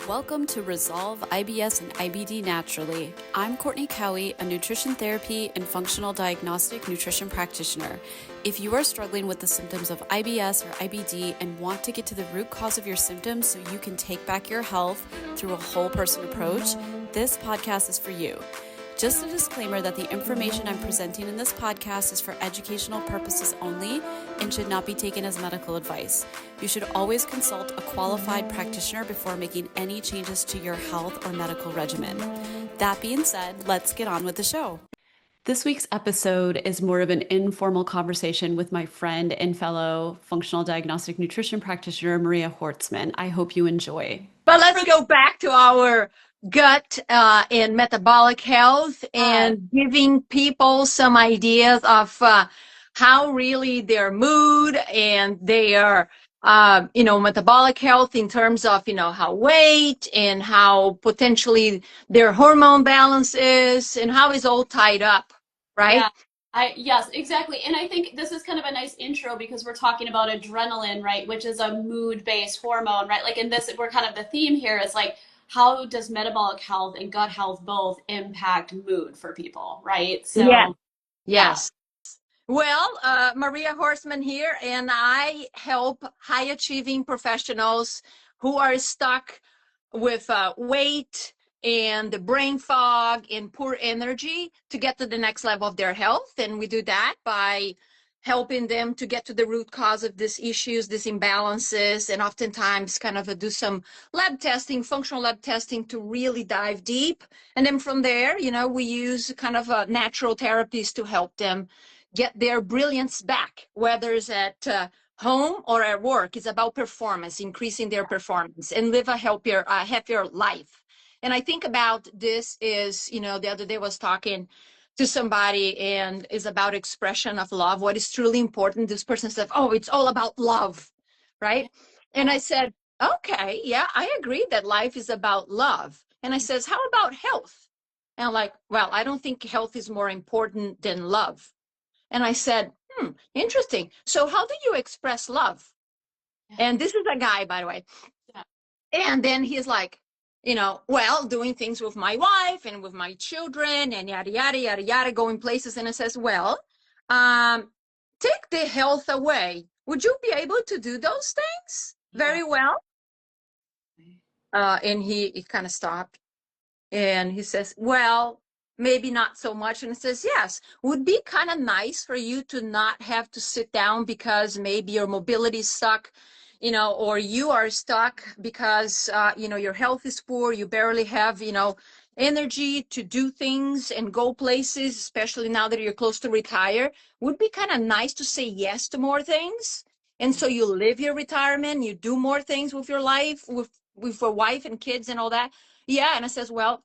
Welcome to Resolve IBS and IBD Naturally. I'm Courtney Cowie, a nutrition therapy and functional diagnostic nutrition practitioner. If you are struggling with the symptoms of IBS or IBD and want to get to the root cause of your symptoms so you can take back your health through a whole person approach, this podcast is for you. Just a disclaimer that the information I'm presenting in this podcast is for educational purposes only and should not be taken as medical advice. You should always consult a qualified practitioner before making any changes to your health or medical regimen. That being said, let's get on with the show. This week's episode is more of an informal conversation with my friend and fellow functional diagnostic nutrition practitioner, Maria Horstmann. I hope you enjoy. But let's go back to our gut and metabolic health and giving people some ideas of how really their mood and their metabolic health in terms of how weight and how potentially their hormone balance is and how it's all tied up, right? Yeah. Yes, exactly. And I think this is kind of a nice intro because we're talking about adrenaline, right? Which is a mood-based hormone, right? Like in this, we're kind of the theme here is like, how does metabolic health and gut health both impact mood for people, right? So, Yes. Well, Maria Horstmann here, and I help high achieving professionals who are stuck with weight and the brain fog and poor energy to get to the next level of their health. And we do that by helping them to get to the root cause of these issues, these imbalances, and oftentimes kind of do some lab testing, functional lab testing to really dive deep. And then from there, we use kind of natural therapies to help them get their brilliance back, whether it's at home or at work. It's about performance, increasing their performance and live a happier life. And I think about this is, the other day I was talking to somebody and is about expression of love, what is truly important. This person said, oh, it's all about love, right? And I said, okay, yeah, I agree that life is about love. And I says, how about health? And I'm like, well, I don't think health is more important than love. And I said, interesting. So how do you express love? And this is a guy, by the way. Yeah. And then he's like, well, doing things with my wife and with my children and yada, yada, yada, yada, going places. And I says, well, take the health away. Would you be able to do those things very well? And he kind of stopped and he says, well, maybe not so much. And it says, yes, would be kind of nice for you to not have to sit down because maybe your mobility suck, or you are stuck because, your health is poor. You barely have, energy to do things and go places, especially now that you're close to retire. Would be kind of nice to say yes to more things. And so you live your retirement, you do more things with your life, with your wife and kids and all that. Yeah. And I says, well,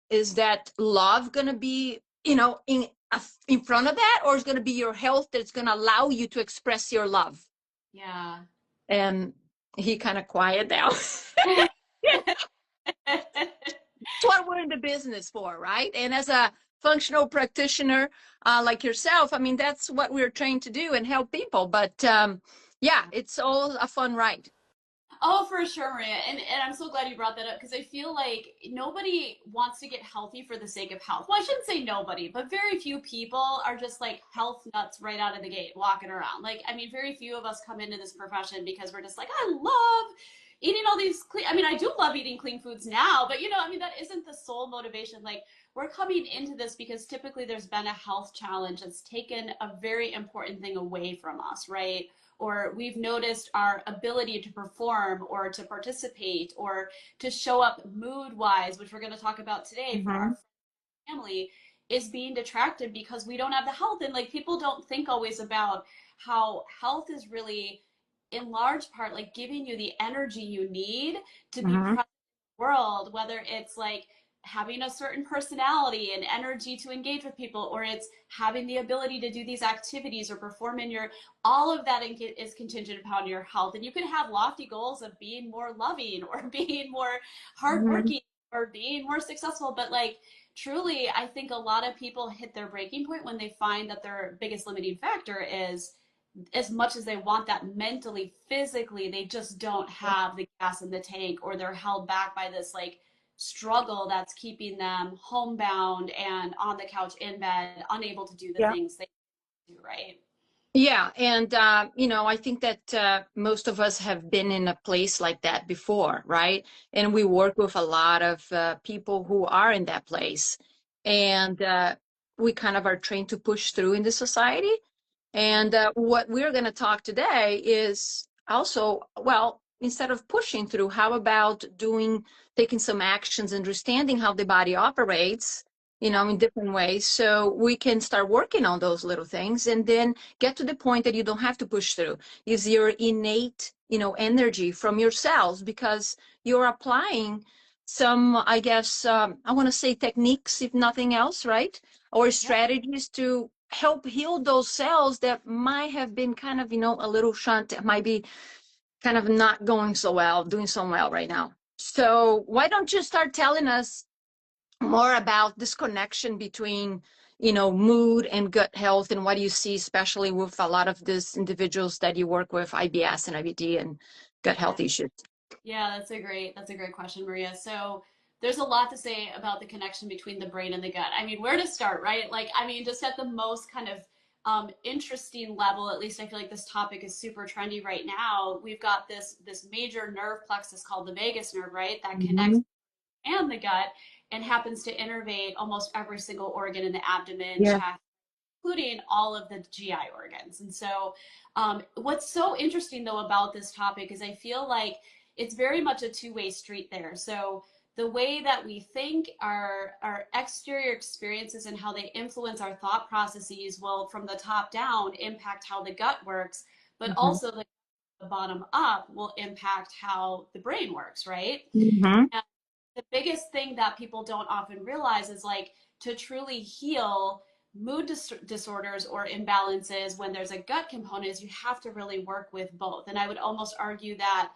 is that love going to be, in front of that, or is going to be your health that's going to allow you to express your love? Yeah. And he kind of quieted down. That's what we're in the business for, right? And as a functional practitioner like yourself, I mean, that's what we're trained to do and help people. But yeah, it's all a fun ride. Oh, for sure, Maria. And I'm so glad you brought that up because I feel like nobody wants to get healthy for the sake of health. Well, I shouldn't say nobody, but very few people are just like health nuts right out of the gate walking around. Like, I mean, very few of us come into this profession because we're just like, I love eating all these clean. I mean, I do love eating clean foods now, but that isn't the sole motivation. Like, we're coming into this because typically there's been a health challenge that's taken a very important thing away from us, right? Or we've noticed our ability to perform or to participate or to show up mood wise, which we're going to talk about today for our family, is being detracted because we don't have the health. And like people don't think always about how health is really in large part like giving you the energy you need to be present in the world, whether it's like having a certain personality and energy to engage with people, or it's having the ability to do these activities or perform in your, all of that is contingent upon your health. And you can have lofty goals of being more loving or being more hardworking or being more successful. But like, truly, I think a lot of people hit their breaking point when they find that their biggest limiting factor is as much as they want that mentally, physically, they just don't have the gas in the tank, or they're held back by this like struggle that's keeping them homebound and on the couch in bed, unable to do the Yeah. things they do, right? Yeah, and I think that most of us have been in a place like that before, right? And we work with a lot of people who are in that place, and we kind of are trained to push through in the society. And what we're going to talk today is also, well, instead of pushing through, how about taking some actions, understanding how the body operates, Yeah. in different ways, so we can start working on those little things and then get to the point that you don't have to push through. Is your innate, energy from your cells, because you're applying some, I guess, I want to say techniques, if nothing else, right? Or Yeah. strategies to help heal those cells that might have been kind of, a little shunt, might be kind of not going so well, doing so well right now. So why don't you start telling us more about this connection between, mood and gut health, and what do you see, especially with a lot of these individuals that you work with, IBS and IBD and gut Yeah. health issues? Yeah, that's a great question, Maria. So there's a lot to say about the connection between the brain and the gut. I mean, where to start, right? Like, I mean, just at the most kind of interesting level, at least I feel like this topic is super trendy right now. We've got this major nerve plexus called the vagus nerve, right? That connects Mm-hmm. and the gut and happens to innervate almost every single organ in the abdomen, Yeah. chest, including all of the GI organs. And so, what's so interesting though about this topic is I feel like it's very much a two-way street there. So, the way that we think, our exterior experiences and how they influence our thought processes will, from the top down, impact how the gut works, but Mm-hmm. also the bottom up will impact how the brain works, right? Mm-hmm. And the biggest thing that people don't often realize is like to truly heal disorders or imbalances when there's a gut component is you have to really work with both. And I would almost argue that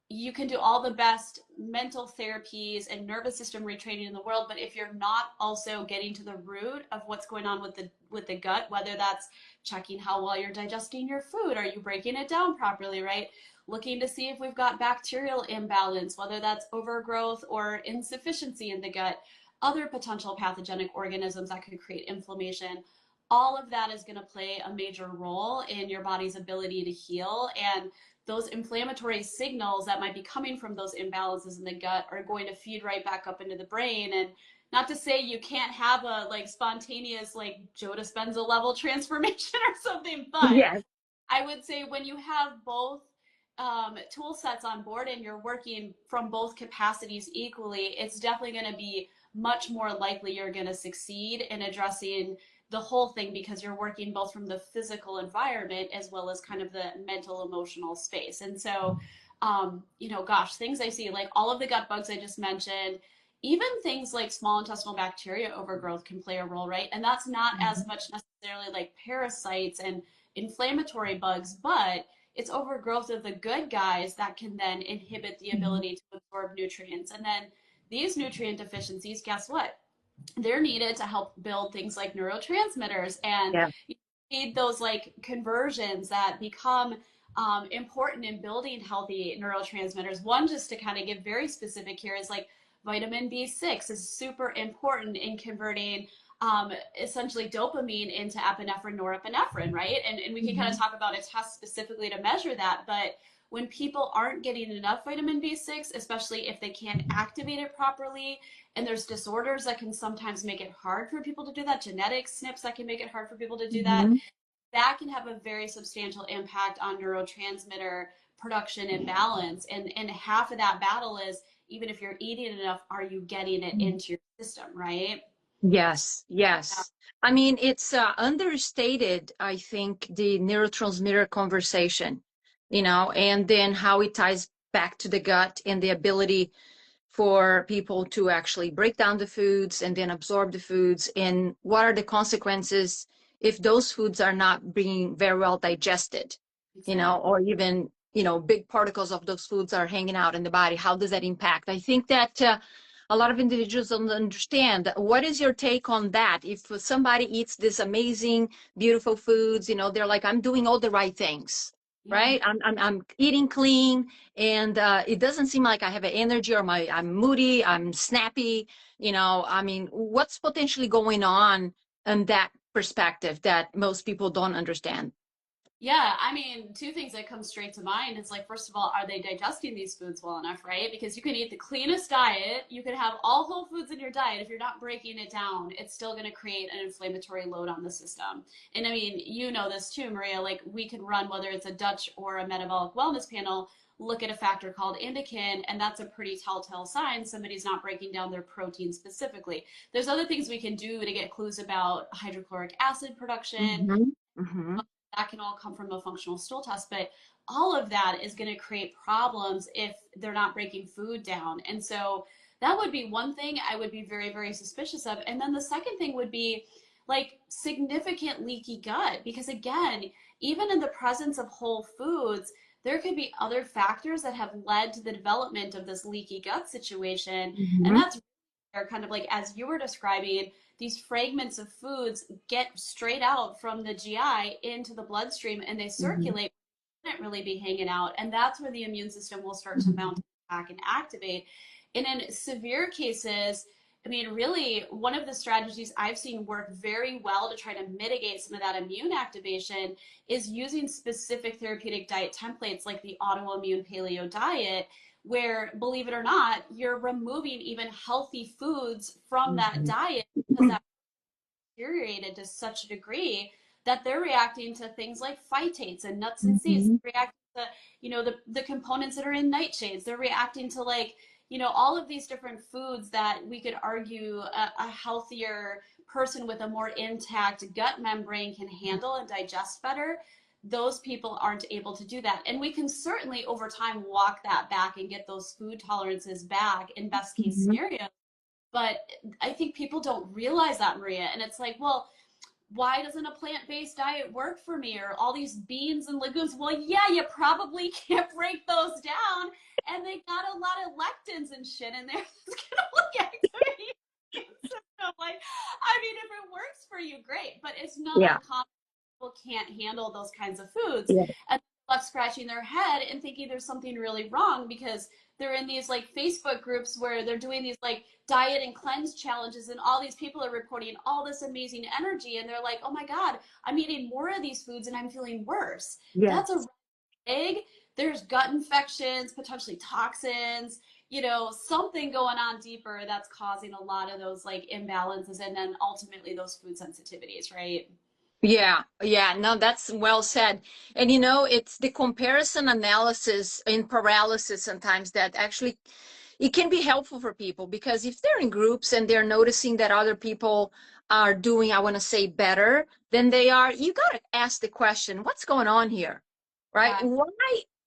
you can do all the best mental therapies and nervous system retraining in the world, but if you're not also getting to the root of what's going on with the gut, whether that's checking how well you're digesting your food, are you breaking it down properly, right? Looking to see if we've got bacterial imbalance, whether that's overgrowth or insufficiency in the gut, other potential pathogenic organisms that could create inflammation. All of that is going to play a major role in your body's ability to heal. And those inflammatory signals that might be coming from those imbalances in the gut are going to feed right back up into the brain. And not to say you can't have a like spontaneous like Joe Dispenza level transformation or something, but Yes. I would say when you have both tool sets on board and you're working from both capacities equally, it's definitely going to be much more likely you're going to succeed in addressing the whole thing because you're working both from the physical environment as well as kind of the mental emotional space. And so, gosh, things I see like all of the gut bugs I just mentioned, even things like small intestinal bacteria overgrowth can play a role, right? And that's not as much necessarily like parasites and inflammatory bugs, but it's overgrowth of the good guys that can then inhibit the Mm-hmm. ability to absorb nutrients. And then these nutrient deficiencies, guess what? They're needed to help build things like neurotransmitters and Yeah. you need those like conversions that become important in building healthy neurotransmitters. One, just to kind of give very specific here, is like vitamin B6 is super important in converting essentially dopamine into epinephrine, norepinephrine, right? And we can kind of Mm-hmm. talk about a test specifically to measure that. But when people aren't getting enough vitamin B6, especially if they can't activate it properly, and there's disorders that can sometimes make it hard for people to do that, genetic SNPs that can make it hard for people to do that, Mm-hmm. that can have a very substantial impact on neurotransmitter production and balance. And half of that battle is even if you're eating enough, are you getting it into your system, right? Yes, yes. I mean, it's understated, I think, the neurotransmitter conversation, and then how it ties back to the gut and the ability for people to actually break down the foods and then absorb the foods, and what are the consequences if those foods are not being very well digested, Exactly. or even, big particles of those foods are hanging out in the body. How does that impact? I think that a lot of individuals don't understand. What is your take on that? If somebody eats this amazing, beautiful foods, they're like, I'm doing all the right things, Yeah. right? I'm eating clean, and it doesn't seem like I have an energy, or I'm moody, I'm snappy. I mean, what's potentially going on in that perspective that most people don't understand? Yeah, I mean, two things that come straight to mind is like, first of all, are they digesting these foods well enough, right? Because you can eat the cleanest diet, you can have all whole foods in your diet. If you're not breaking it down, it's still going to create an inflammatory load on the system. And I mean, you know this too, Maria. Like, we can run, whether it's a Dutch or a metabolic wellness panel, look at a factor called indican, and that's a pretty telltale sign somebody's not breaking down their protein specifically. There's other things we can do to get clues about hydrochloric acid production. Mm-hmm. Mm-hmm. That can all come from a functional stool test, but all of that is going to create problems if they're not breaking food down. And so that would be one thing I would be very, very suspicious of. And then the second thing would be like significant leaky gut, because again, even in the presence of whole foods, there could be other factors that have led to the development of this leaky gut situation. And Mm-hmm. that's kind of like, as you were describing, these fragments of foods get straight out from the GI into the bloodstream and they Mm-hmm. circulate. Shouldn't really be hanging out, and that's where the immune system will start to mount back and activate. And in severe cases, I mean, really, one of the strategies I've seen work very well to try to mitigate some of that immune activation is using specific therapeutic diet templates like the autoimmune paleo diet, where, believe it or not, you're removing even healthy foods from that diet because that deteriorated to such a degree that they're reacting to things like phytates and nuts and seeds. Mm-hmm. They're reacting to, the components that are in nightshades. They're reacting to like, all of these different foods that we could argue a healthier person with a more intact gut membrane can handle and digest better. Those people aren't able to do that. And we can certainly over time walk that back and get those food tolerances back in best case Mm-hmm. scenario. But I think people don't realize that, Maria. And it's like, well, why doesn't a plant-based diet work for me? Or all these beans and legumes? Well, yeah, you probably can't break those down. And they got a lot of lectins and shit in there. It's gonna look activity. So, like, I mean, if it works for you, great. But it's not Yeah. uncommon. People can't handle those kinds of foods. Yeah. And left scratching their head and thinking there's something really wrong because they're in these like Facebook groups where they're doing these like diet and cleanse challenges, and all these people are reporting all this amazing energy, and they're like, oh my God, I'm eating more of these foods and I'm feeling worse. That's a Yes. red flag. There's gut infections, potentially toxins, something going on deeper that's causing a lot of those like imbalances and then ultimately those food sensitivities, right? Yeah, yeah, no, that's well said. And it's the comparison analysis in paralysis sometimes that actually it can be helpful for people, because if they're in groups and they're noticing that other people are doing, I want to say, better than they are, you got to ask the question, what's going on here? Right? Yeah,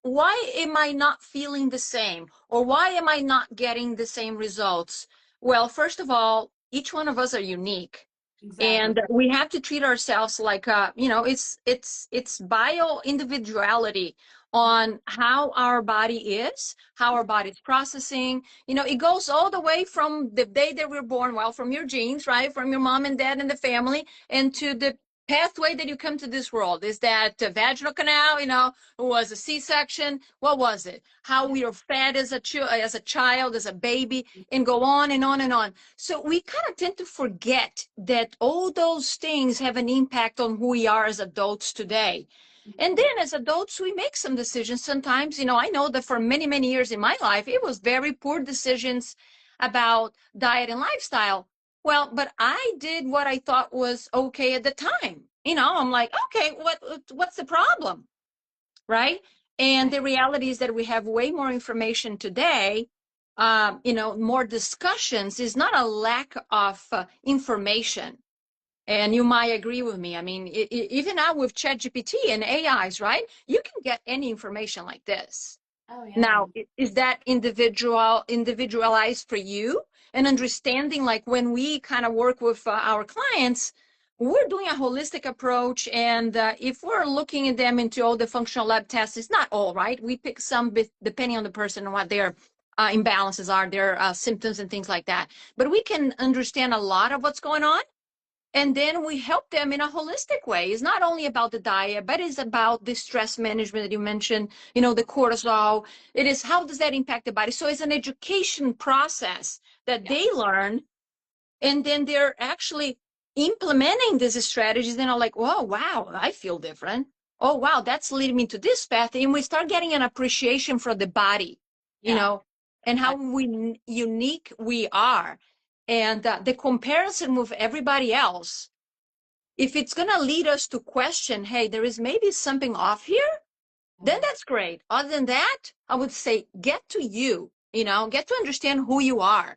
Why am I not feeling the same? Or why am I not getting the same results? Well, first of all, each one of us are unique, exactly. and we have to treat ourselves like it's bio individuality on how our body is, how our body's processing. It goes all the way from the day that we're born, well, from your genes, right, from your mom and dad and the family, and to the pathway that you come to this world. Is that a vaginal canal, was a C-section? What was it? How we are fed as a child, as a baby, and go on and on and on. So we kind of tend to forget that all those things have an impact on who we are as adults today. And then as adults, we make some decisions sometimes. I know that for many, many years in my life, it was very poor decisions about diet and lifestyle. Well, but I did what I thought was okay at the time. I'm like, okay, what's the problem? Right? And Right. the reality is that we have way more information today, more discussions. Is not a lack of information. And you might agree with me. I mean, even now with ChatGPT and AIs, right? You can get any information like this. Oh yeah. Now, is that individualized for you? And understanding, like when we kind of work with our clients, we're doing a holistic approach. And if we're looking at them into all the functional lab tests, it's not all right. We pick some depending on the person and what they're imbalances are, their symptoms and things like that. But we can understand a lot of what's going on. And then we help them in a holistic way. It's not only about the diet, but it's about the stress management that you mentioned, the cortisol. It is how does that impact the body? So it's an education process that Yeah. they learn, and then they're actually implementing these strategies. Then I'm like, oh, wow, I feel different. Oh, wow, that's leading me to this path. And we start getting an appreciation for the body, Yeah. and how Exactly. unique we are. And the comparison with everybody else, if it's going to lead us to question, hey, there is maybe something off here, then that's great. Other than that, I would say get to you, get to understand who you are.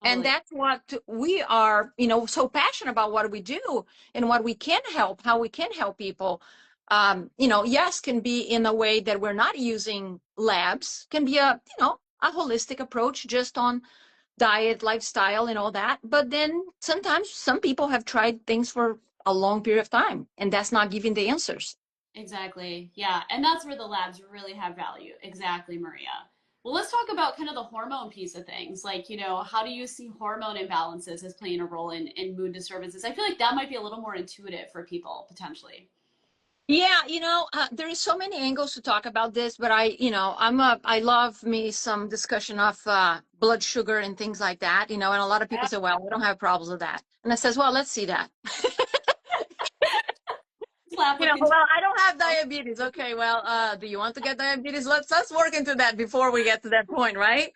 And Totally. that's what we are, so passionate about what we do and what we can help, how we can help people. Yes, can be in a way that we're not using labs, can be a holistic approach just on diet, lifestyle, and all that. But then sometimes some people have tried things for a long period of time, and that's not giving the answers. Exactly. Yeah. And that's where the labs really have value. Exactly, Maria. Well, let's talk about kind of the hormone piece of things. Like, how do you see hormone imbalances as playing a role in mood disturbances? I feel like that might be a little more intuitive for people potentially. Yeah, there is so many angles to talk about this, but I love me some discussion of blood sugar and things like that, and a lot of people say, well, I don't have problems with that. And I says, well, let's see that. Slap a Well, control. I don't have diabetes. Okay, well, do you want to get diabetes? Let's work into that before we get to that point, right?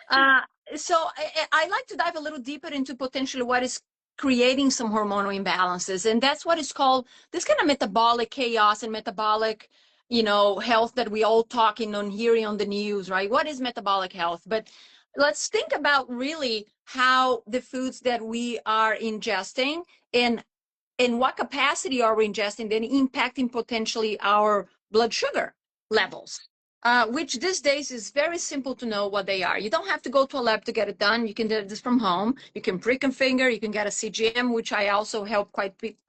Uh, so I like to dive a little deeper into potentially what is creating some hormonal imbalances. And that's what is called this kind of metabolic chaos and metabolic, health that we all talking on hearing on the news, right? What is metabolic health? But let's think about really how the foods that we are ingesting and in what capacity are we ingesting, then impacting potentially our blood sugar levels, which these days is very simple to know what they are. You don't have to go to a lab to get it done. You can do this from home. You can pre-configure, you can get a CGM, which I also help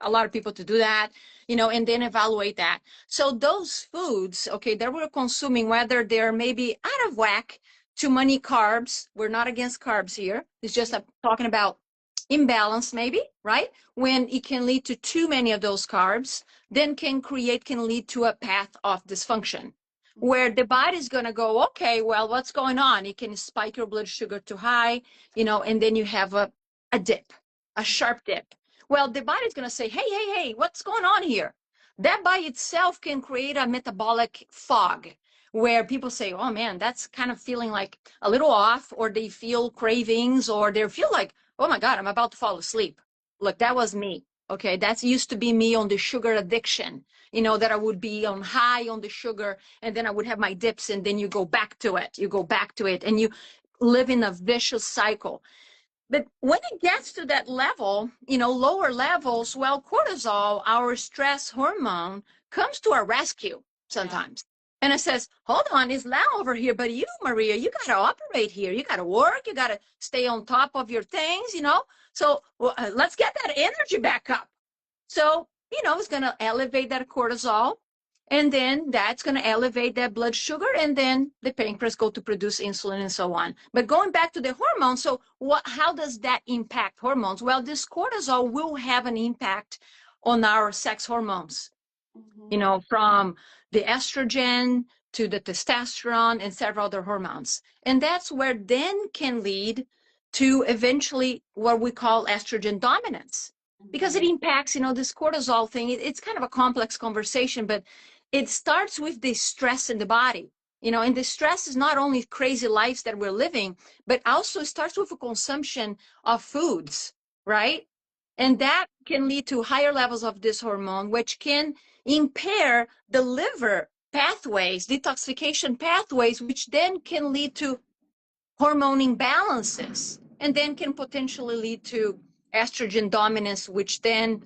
a lot of people to do that, and then evaluate that. So those foods, okay, that we're consuming, whether they're maybe out of whack, too many carbs, we're not against carbs here. It's just talking about imbalance maybe, right? When it can lead to too many of those carbs, then can lead to a path of dysfunction where the body is going to go, okay, well, what's going on? It can spike your blood sugar too high, and then you have a dip, a sharp dip. Well, the body is going to say, hey, what's going on here? That by itself can create a metabolic fog where people say, oh man, that's kind of feeling like a little off, or they feel cravings, or they feel like, oh my God, I'm about to fall asleep. Look, that was me. Okay, that's used to be me on the sugar addiction, that I would be on high on the sugar, and then I would have my dips, and then you go back to it. You go back to it, and you live in a vicious cycle. But when it gets to that level, lower levels, well, cortisol, our stress hormone, comes to our rescue Yeah. sometimes. And it says, hold on, it's loud over here, but you, Maria, you got to operate here. You got to work. You got to stay on top of your things, So let's get that energy back up. So, it's going to elevate that cortisol, and then that's going to elevate that blood sugar, and then the pancreas go to produce insulin and so on. But going back to the hormones, so how does that impact hormones? Well, this cortisol will have an impact on our sex hormones, Hmm. from the estrogen to the testosterone and several other hormones. And that's where then can lead to eventually what we call estrogen dominance, because it Hmm. impacts, this cortisol thing. It's kind of a complex conversation, but it starts with the stress in the body. And the stress is not only crazy lives that we're living, but also starts with a consumption of foods, right? And that can lead to higher levels of this hormone, which can impair the liver pathways, detoxification pathways, which then can lead to hormone imbalances, and then can potentially lead to estrogen dominance, which then,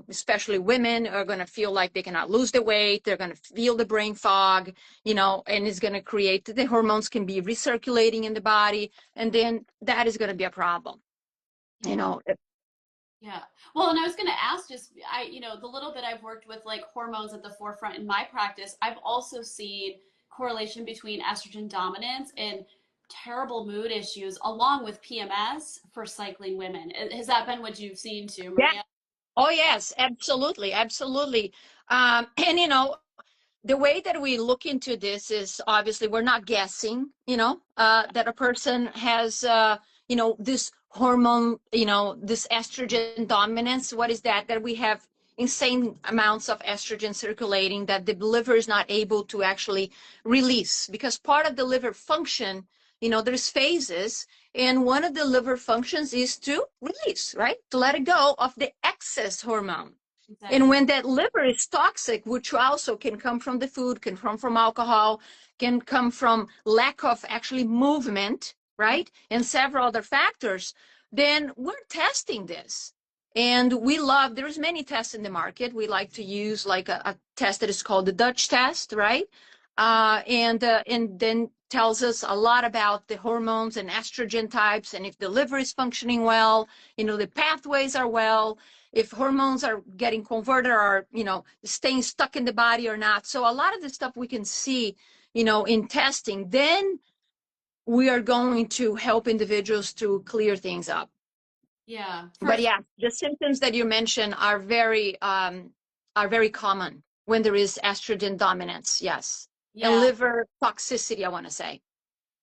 especially women are going to feel like they cannot lose the weight. They're going to feel the brain fog, and it's going to create the hormones can be recirculating in the body. And then that is going to be a problem, you Yeah. know. Yeah. Well, and I was going to ask just, the little bit I've worked with like hormones at the forefront in my practice, I've also seen correlation between estrogen dominance and terrible mood issues along with PMS for cycling women. Has that been what you've seen too, Yeah. Maria? Oh, yes, absolutely, absolutely. And the way that we look into this is obviously we're not guessing, that a person has, this hormone, this estrogen dominance. What is that? That we have insane amounts of estrogen circulating that the liver is not able to actually release, because part of the liver function, there's phases, and one of the liver functions is to release, right? To let it go of the excess hormone. And Exactly. when that liver is toxic, which also can come from the food, can come from alcohol, can come from lack of actually movement, right? And several other factors, then we're testing this. And there's many tests in the market. We like to use like a test that is called the Dutch test, right? And then tells us a lot about the hormones and estrogen types, and if the liver is functioning well, the pathways are well, if hormones are getting converted or staying stuck in the body or not. So a lot of the stuff we can see in testing. Then we are going to help individuals to clear things up. Yeah. But First, yeah, the symptoms that you mentioned are very common when there is estrogen dominance. Yes. And yeah. liver toxicity, I want to say.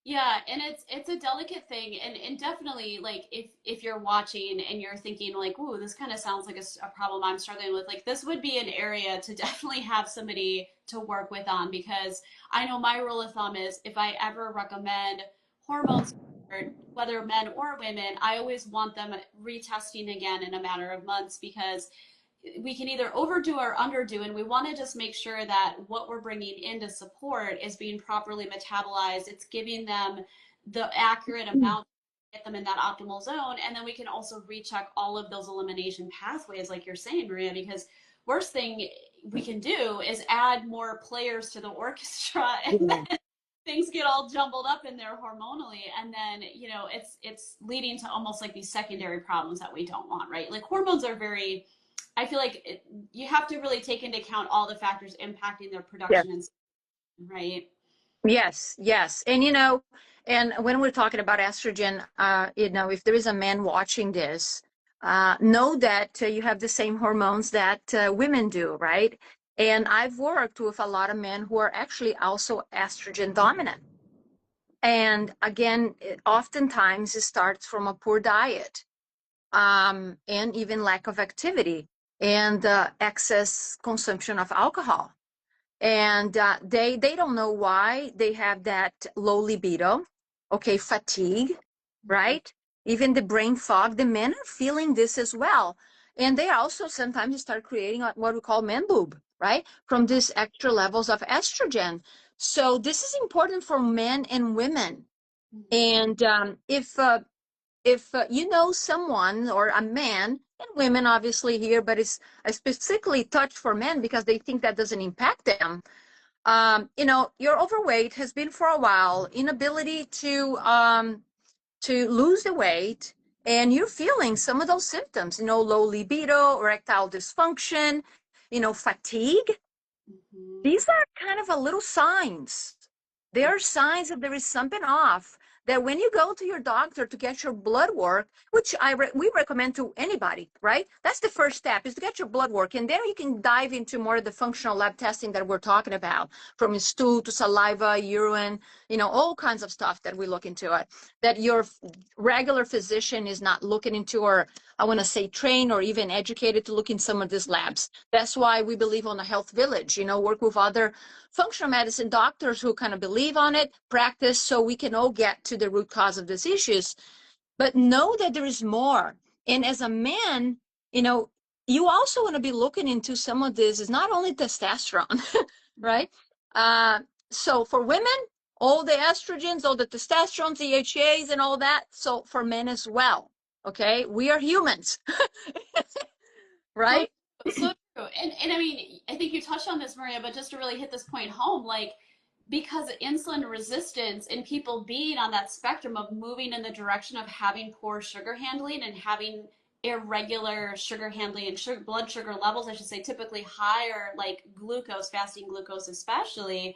Yeah, and it's a delicate thing, and definitely like if you're watching and you're thinking like, "Ooh, this kind of sounds like a problem I'm struggling with," like this would be an area to definitely have somebody to work with on, because I know my rule of thumb is if I ever recommend hormones, whether men or women, I always want them retesting again in a matter of months, because we can either overdo or underdo, and we want to just make sure that what we're bringing in to support is being properly metabolized. It's giving them the accurate amount to get them in that optimal zone, and then we can also recheck all of those elimination pathways like you're saying, Maria, because worst thing we can do is add more players to the orchestra and Yeah. then things get all jumbled up in there hormonally, and then it's leading to almost like these secondary problems that we don't want, right? Like hormones are very, I feel like you have to really take into account all the factors impacting their Yeah. production, and right? Yes, yes. And and when we're talking about estrogen, if there is a man watching this, know that you have the same hormones that women do, right? And I've worked with a lot of men who are actually also estrogen dominant. And again, oftentimes it starts from a poor diet, and even lack of activity, and excess consumption of alcohol. And they don't know why they have that low libido, okay, fatigue, Mm-hmm. right? Even the brain fog. The men are feeling this as well, and they also sometimes start creating what we call man boob, right, from these extra levels of estrogen. So this is important for men and women. Mm-hmm. And if you know someone or a man, and women obviously here, but it's specifically touched for men because they think that doesn't impact them. Your overweight has been for a while, inability to lose the weight, and you're feeling some of those symptoms, low libido, erectile dysfunction, fatigue. Mm-hmm. These are kind of a little signs. They are signs that there is something off. That when you go to your doctor to get your blood work, which we recommend to anybody, right? That's the first step, is to get your blood work, and then you can dive into more of the functional lab testing that we're talking about, from stool to saliva, urine, all kinds of stuff that we look into it. That your regular physician is not looking into, or I want to say trained or even educated to look in some of these labs. That's why we believe on a health village. Work with other functional medicine doctors who kind of believe on it, practice, so we can all get to the root cause of these issues. But know that there is more. And as a man, you also want to be looking into some of this. Is not only testosterone, right? Uh, so for women, all the estrogens, all the testosterone, DHAs, and all that. So for men as well. Okay, we are humans, So right? so true. And I mean, I think you touched on this, Maria, but just to really hit this point home, like because insulin resistance and people being on that spectrum of moving in the direction of having poor sugar handling and having irregular sugar handling and blood sugar levels, I should say, typically higher, like glucose, fasting glucose especially,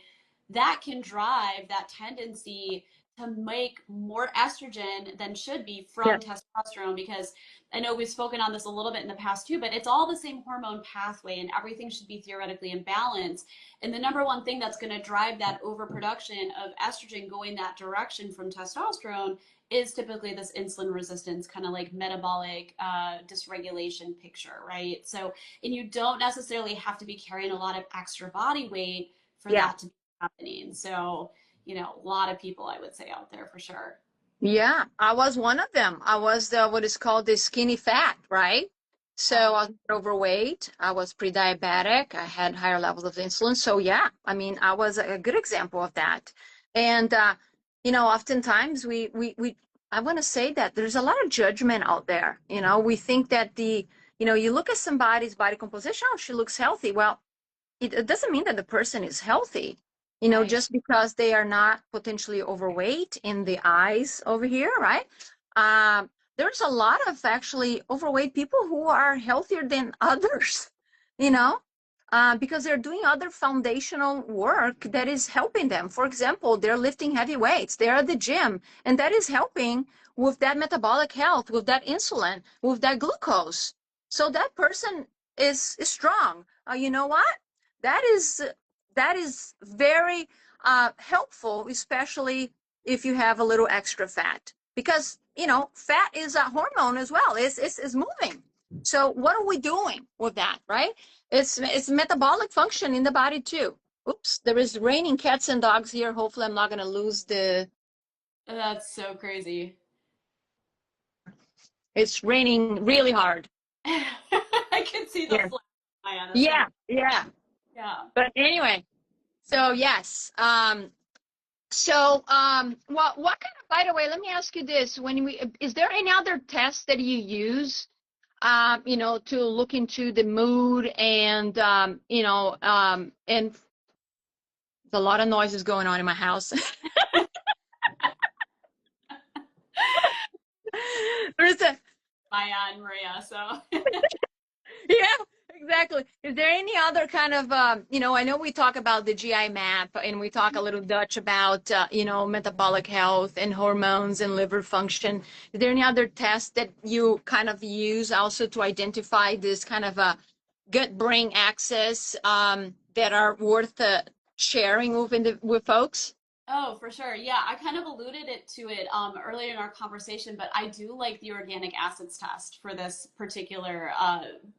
that can drive that tendency to make more estrogen than should be Yeah. from testosterone, because I know we've spoken on this a little bit in the past too, but it's all the same hormone pathway and everything should be theoretically in balance. And the number one thing that's going to drive that overproduction of estrogen going that direction from testosterone is typically this insulin resistance, kind of like metabolic dysregulation picture, right? So, and you don't necessarily have to be carrying a lot of extra body weight for Yeah. that to be happening. So, a lot of people I would say out there for sure. Yeah, I was one of them. I was the what is called the skinny fat, right? So I was overweight. I was pre-diabetic. I had higher levels of insulin. So yeah, I mean, I was a good example of that. And oftentimes we I want to say that there's a lot of judgment out there. We think that you look at somebody's body composition, oh, she looks healthy. Well, it doesn't mean that the person is healthy, Right. just because they are not potentially overweight in the eyes over here, right? There's a lot of actually overweight people who are healthier than others, because they're doing other foundational work that is helping them. For example, they're lifting heavy weights, they're at the gym, and that is helping with that metabolic health, with that insulin, with that glucose. So that person is strong. You know what? That is very helpful, especially if you have a little extra fat, because fat is a hormone as well. It's moving. So what are we doing with that, right? It's metabolic function in the body too. Oops, there is raining cats and dogs here. Hopefully I'm not going to lose the. That's so crazy. It's raining really hard. I can see the Yeah. flash in my eyes. Yeah. Yeah. But anyway, so yes. Well, what kind of, by the way, let me ask you this. Is there any other tests that you use, to look into the mood and, and there's a lot of noises going on in my house. There's a, My Maria. So yeah, exactly. Is there any other kind of, I know we talk about the GI map and we talk a little Dutch about, metabolic health and hormones and liver function. Is there any other tests that you kind of use also to identify this kind of a gut-brain axis that are worth sharing with folks? Oh, for sure. Yeah, I kind of alluded to it earlier in our conversation, but I do like the organic acids test for this particular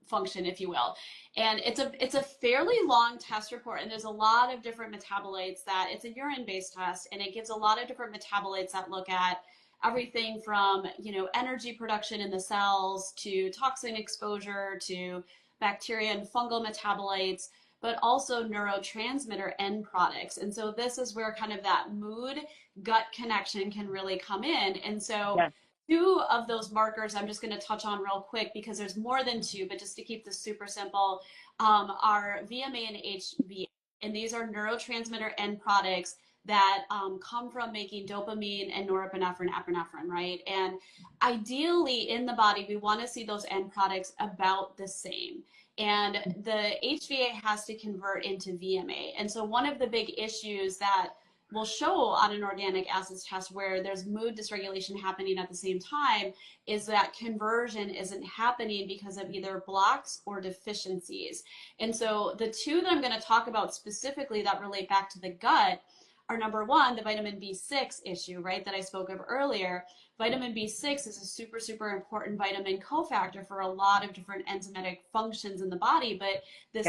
function, if you will. And it's a fairly long test report, and there's a lot of different metabolites that it's a urine-based test, and it gives a lot of different metabolites that look at everything from, energy production in the cells to toxin exposure to bacteria and fungal metabolites, but also neurotransmitter end products. And so this is where kind of that mood gut connection can really come in. And so Yeah. two of those markers I'm just going to touch on real quick because there's more than two, but just to keep this super simple, are VMA and HVA. And these are neurotransmitter end products that come from making dopamine and norepinephrine, epinephrine, right? And ideally in the body, we want to see those end products about the same. And the HVA has to convert into VMA. And so one of the big issues that will show on an organic acids test where there's mood dysregulation happening at the same time is that conversion isn't happening because of either blocks or deficiencies. And so the two that I'm going to talk about specifically that relate back to the gut are number one, the vitamin B6 issue, right, that I spoke of earlier. Vitamin B6 is a super, super important vitamin cofactor for a lot of different enzymatic functions in the body, but this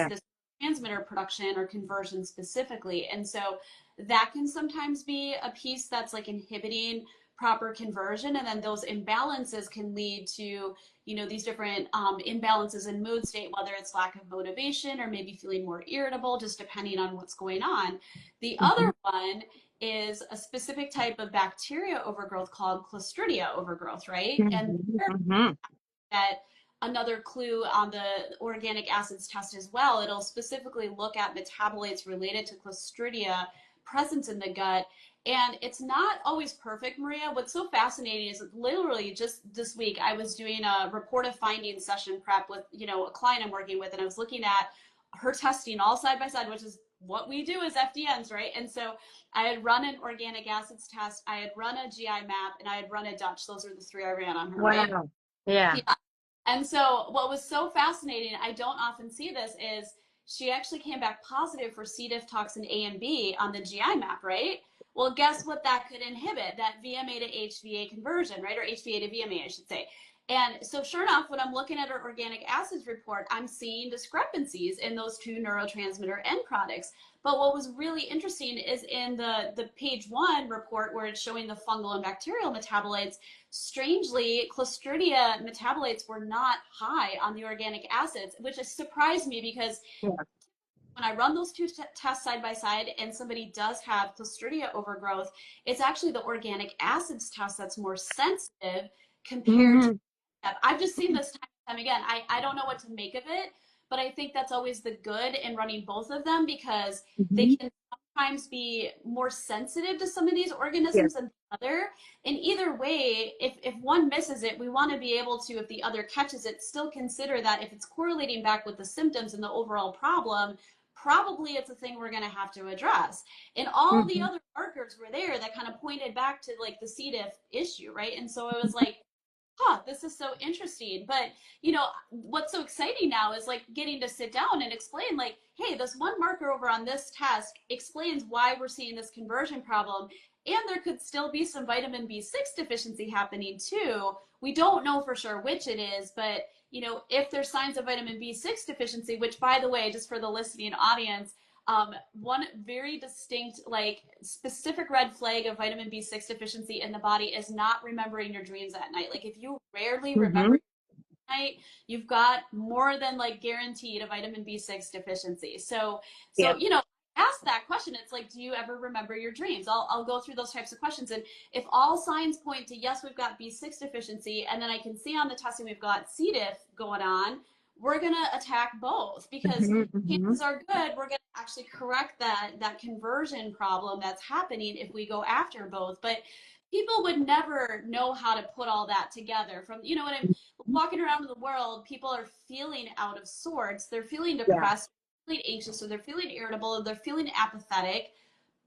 transmitter production or conversion specifically. And so that can sometimes be a piece that's like inhibiting proper conversion. And then those imbalances can lead to, these different imbalances in mood state, whether it's lack of motivation or maybe feeling more irritable, just depending on what's going on. The other one is a specific type of bacteria overgrowth called Clostridia overgrowth, right? And that another clue on the organic acids test as well, it'll specifically look at metabolites related to Clostridia presence in the gut. And it's not always perfect, Maria. What's so fascinating is literally just this week, I was doing a report of findings session prep with, a client I'm working with, and I was looking at her testing all side by side, which is what we do is FDNs, right? And so I had run an organic acids test, I had run a GI map, and I had run a Dutch. Those are the three I ran on her, right? Wow. Yeah. Yeah. And so what was so fascinating, I don't often see this, is she actually came back positive for C. diff toxin A and B on the GI map, right? Well, guess what that could inhibit? That VMA to HVA conversion, right? Or HVA to VMA, I should say. And so sure enough, when I'm looking at her organic acids report, I'm seeing discrepancies in those two neurotransmitter end products. But what was really interesting is in the page 1 report where it's showing the fungal and bacterial metabolites, strangely, Clostridia metabolites were not high on the organic acids, which has surprised me because Yeah. when I run those two tests side by side and somebody does have Clostridia overgrowth, it's actually the organic acids test that's more sensitive compared to Mm-hmm. that. I've just seen this time and time again. I don't know what to make of it, but I think that's always the good in running both of them because they Mm-hmm. can sometimes be more sensitive to some of these organisms Yes. than the other. And either way, if one misses it, we want to be able to, if the other catches it, still consider that if it's correlating back with the symptoms and the overall problem, probably it's a thing we're going to have to address. And all the Mm-hmm. other markers were there that kind of pointed back to like the C. diff issue, right? And so it was like, huh, this is so interesting. But, what's so exciting now is like getting to sit down and explain, like, hey, this one marker over on this test explains why we're seeing this conversion problem. And there could still be some vitamin B6 deficiency happening too. We don't know for sure which it is, but if there's signs of vitamin B6 deficiency, which by the way, just for the listening audience, one very distinct, like specific red flag of vitamin B6 deficiency in the body is not remembering your dreams at night. Like if you rarely Mm-hmm. remember at night, you've got more than like guaranteed a vitamin B6 deficiency. So, Yeah. so ask that question. It's like, do you ever remember your dreams? I'll go through those types of questions. And if all signs point to, yes, we've got B6 deficiency, and then I can see on the testing we've got C. diff going on, we're going to attack both because Mm-hmm. chances are good we're going to actually correct that conversion problem that's happening if we go after both. But people would never know how to put all that together. From when I'm walking around in the world, people are feeling out of sorts, they're feeling Yeah. depressed, feeling anxious, or they're feeling irritable, or they're feeling apathetic,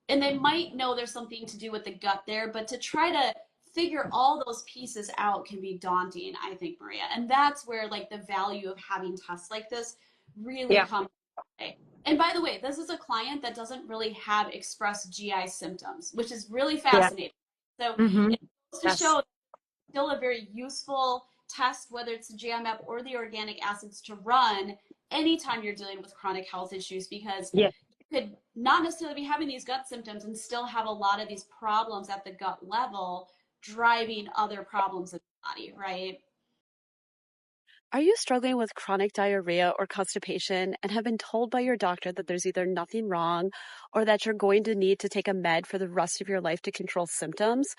and they might know there's something to do with the gut there, but to try to figure all those pieces out can be daunting, I think, Maria. And that's where like the value of having tests like this really Yeah. comes into play. And by the way, this is a client that doesn't really have expressed GI symptoms, which is really Yeah. fascinating. So Mm-hmm. it goes to Yes. show still a very useful test, whether it's the GI map or the organic acids, to run anytime you're dealing with chronic health issues, because Yeah. you could not necessarily be having these gut symptoms and still have a lot of these problems at the gut level driving other problems in the body, right? Are you struggling with chronic diarrhea or constipation and have been told by your doctor that there's either nothing wrong or that you're going to need to take a med for the rest of your life to control symptoms?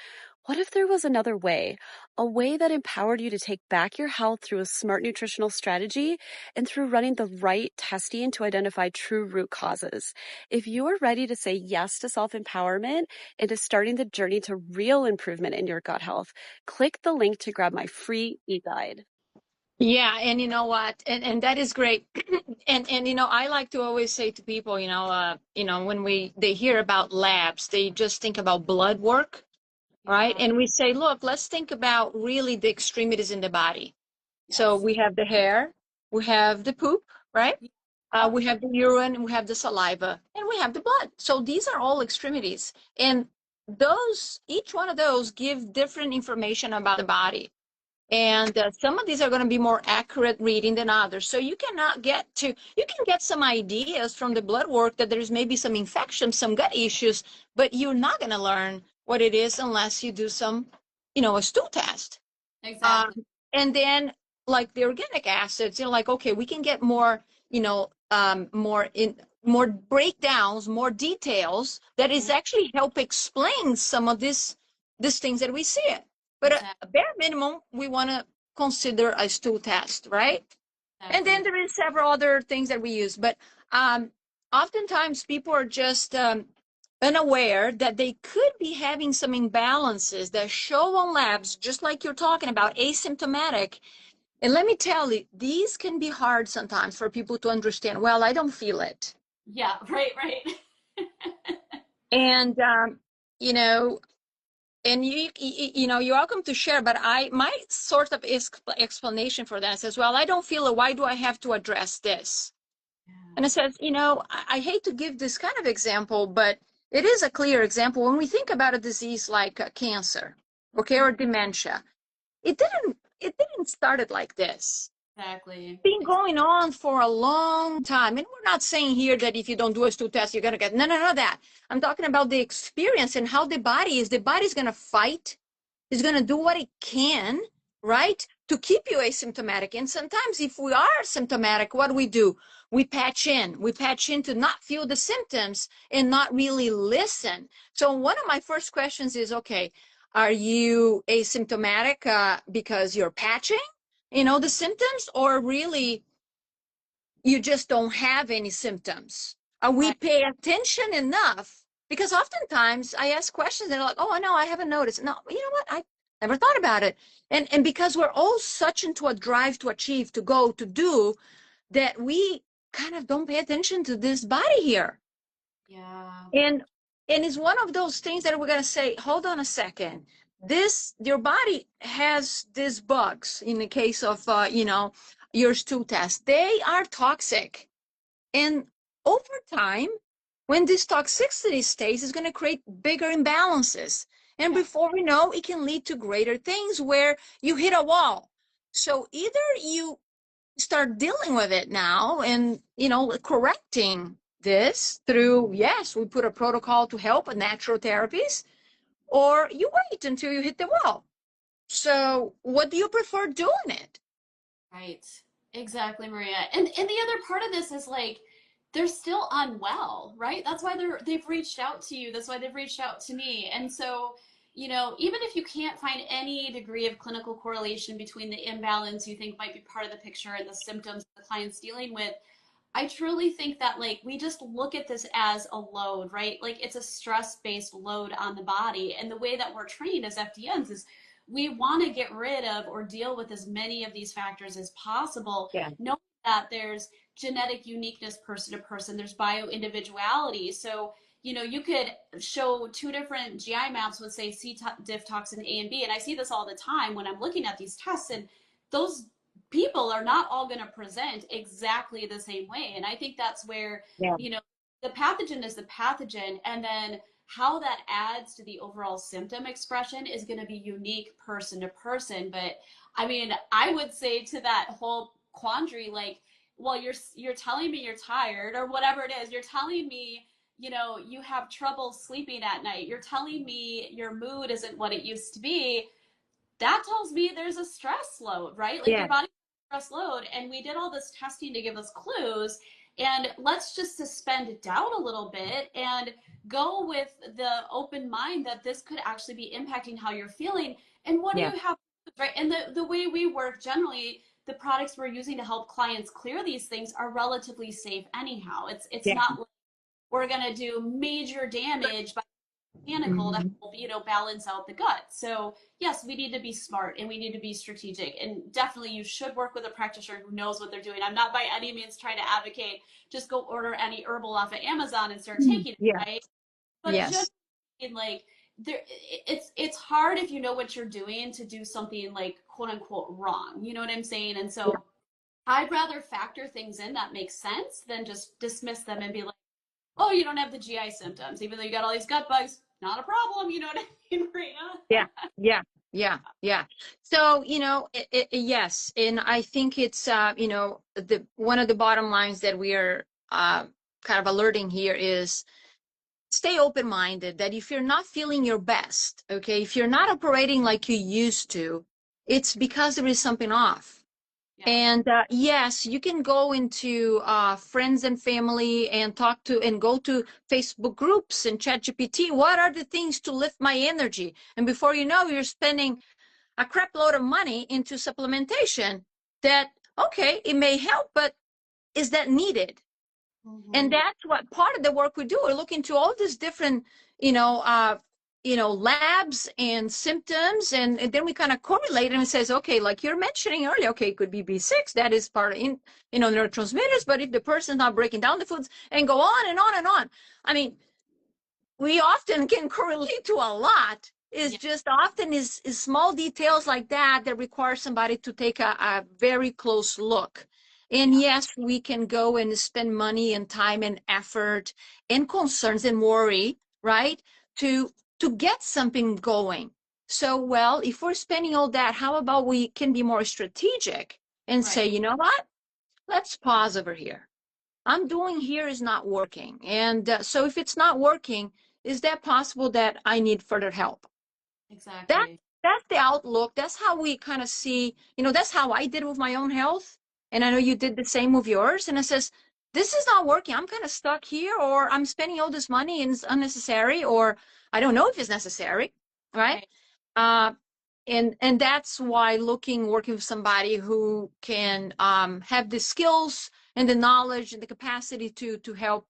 What if there was another way, a way that empowered you to take back your health through a smart nutritional strategy and through running the right testing to identify true root causes? If you are ready to say yes to self-empowerment and to starting the journey to real improvement in your gut health, click the link to grab my free e-guide. Yeah, and you know what? And that is great. And I like to always say to people, when they hear about labs, they just think about blood work, right? Yeah. And we say, look, let's think about really the extremities in the body. So Yes. we have the hair, we have the poop, right? Yep. We have the urine, we have the saliva, and we have the blood. So these are all extremities. And each one of those give different information about the body. And some of these are going to be more accurate reading than others. So you can get some ideas from the blood work that there's maybe some infection, some gut issues, but you're not going to learn what it is unless you do some, a stool test. Exactly. And then like the organic acids, like, okay, we can get more, more breakdowns, more details that is actually help explain some of these things that we see. But Exactly. a bare minimum, we want to consider a stool test, right? And then Exactly. there is several other things that we use. But oftentimes people are just unaware that they could be having some imbalances that show on labs, just like you're talking about, asymptomatic. And let me tell you, these can be hard sometimes for people to understand. Well, I don't feel it. Yeah, right, right. And, you know, and you're welcome to share, but my sort of explanation for that says, well, I don't feel it. Why do I have to address this? And it says, I hate to give this kind of example, but it is a clear example. When we think about a disease like cancer, okay, or dementia, it didn't start it like this. Exactly. Been going on for a long time. And we're not saying here that if you don't do a stool test, you're going to get, no, that. I'm talking about the experience and how the body's going to fight, is going to do what it can, right, to keep you asymptomatic. And sometimes if we are symptomatic, what do? We patch in to not feel the symptoms and not really listen. So one of my first questions is, okay, are you asymptomatic because you're patching, the symptoms, or really you just don't have any symptoms? Are we Right. pay attention enough? Because oftentimes I ask questions and they're like, oh, no, I haven't noticed. No, you know what? I never thought about it. And because we're all such into a drive to achieve, to go, to do, that we kind of don't pay attention to this body here. Yeah. And it's one of those things that we're going to say, hold on a second. Your body has these bugs in the case of, your stool test. They are toxic. And over time, when this toxicity stays, it's going to create bigger imbalances. And Yeah. before we know, it can lead to greater things where you hit a wall. So either you start dealing with it now and, correcting this through, yes, we put a protocol to help with natural therapies, or you wait until you hit the wall. So what do you prefer doing it? Right. Exactly, Maria. And the other part of this is like they're still unwell, right? That's why they've reached out to you. That's why they've reached out to me. And so, even if you can't find any degree of clinical correlation between the imbalance you think might be part of the picture and the symptoms the client's dealing with, I truly think that like we just look at this as a load, right? Like it's a stress-based load on the body. And the way that we're trained as FDNs is we want to get rid of or deal with as many of these factors as possible, Yeah. knowing that there's genetic uniqueness person to person, there's bio individuality. So, you could show two different GI maps with say C diff toxin A and B. And I see this all the time when I'm looking at these tests, and those people are not all going to present exactly the same way. And I think that's where, Yeah. the pathogen is the pathogen. And then how that adds to the overall symptom expression is going to be unique person to person. But I mean, I would say to that whole quandary, like, well, you're telling me you're tired or whatever it is. You're telling me, you have trouble sleeping at night. You're telling me your mood isn't what it used to be. That tells me there's a stress load, right? Like your Yeah. body stress load. And we did all this testing to give us clues. And let's just suspend doubt a little bit and go with the open mind that this could actually be impacting how you're feeling. And what do Yeah. you have, right? And the way we work generally, the products we're using to help clients clear these things are relatively safe anyhow. It's Yeah. not like we're going to do major damage by mechanical to Mhm. help, balance out the gut. So yes, we need to be smart and we need to be strategic. And definitely you should work with a practitioner who knows what they're doing. I'm not by any means trying to advocate just go order any herbal off of Amazon and start taking it, Yeah. right? But Yes. just in like there it's hard if you know what you're doing to do something like quote unquote wrong. You know what I'm saying? And Yeah. so I'd rather factor things in that make sense than just dismiss them and be like, oh, you don't have the GI symptoms, even though you got all these gut bugs. Not a problem. You know what I mean, Maria? Yeah. Yeah. Yeah. Yeah. So, yes. And I think it's, the one of the bottom lines that we are kind of alerting here is stay open-minded, that if you're not feeling your best, okay, if you're not operating like you used to, it's because there is something off. Yeah. And yes, you can go into friends and family and talk to and go to Facebook groups and chat GPT. What are the things to lift my energy? And before you know, you're spending a crap load of money into supplementation that, okay, it may help, but is that needed? And Mm-hmm. that's what part of the work we do. We're looking to all these different, you know, uh, labs and symptoms, and then we kind of correlate them and says, okay, like you're mentioning earlier, okay, it could be B6, that is part of neurotransmitters, but if the person's not breaking down the foods, and go on and on and on. I mean, we often can correlate to a lot. It's Yeah. just often is small details like that require somebody to take a very close look. And Yeah. yes, we can go and spend money and time and effort and concerns and worry, right? To get something going. So, well, if we're spending all that, how about we can be more strategic and Right. say, you know what? Let's pause over here. I'm doing here is not working. And so if it's not working, is that possible that I need further help? That Exactly. that's the outlook. That's how we kind of see, that's how I did with my own health. And I know you did the same with yours. And it says, this is not working. I'm kind of stuck here, or I'm spending all this money and it's unnecessary, or I don't know if it's necessary, right? Right. Uh, and that's why working with somebody who can have the skills and the knowledge and the capacity to help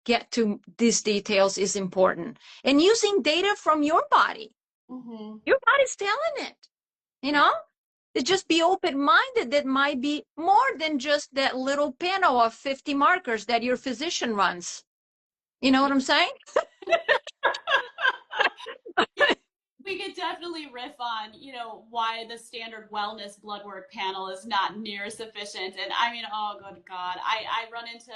get to these details is important. And using data from your body. Mm-hmm. Your body's telling it, you Yeah. know? To just be open-minded. That might be more than just that little panel of 50 markers that your physician runs. You know what I'm saying? We could definitely riff on, why the standard wellness blood work panel is not near sufficient. And I mean, oh, good God. I run into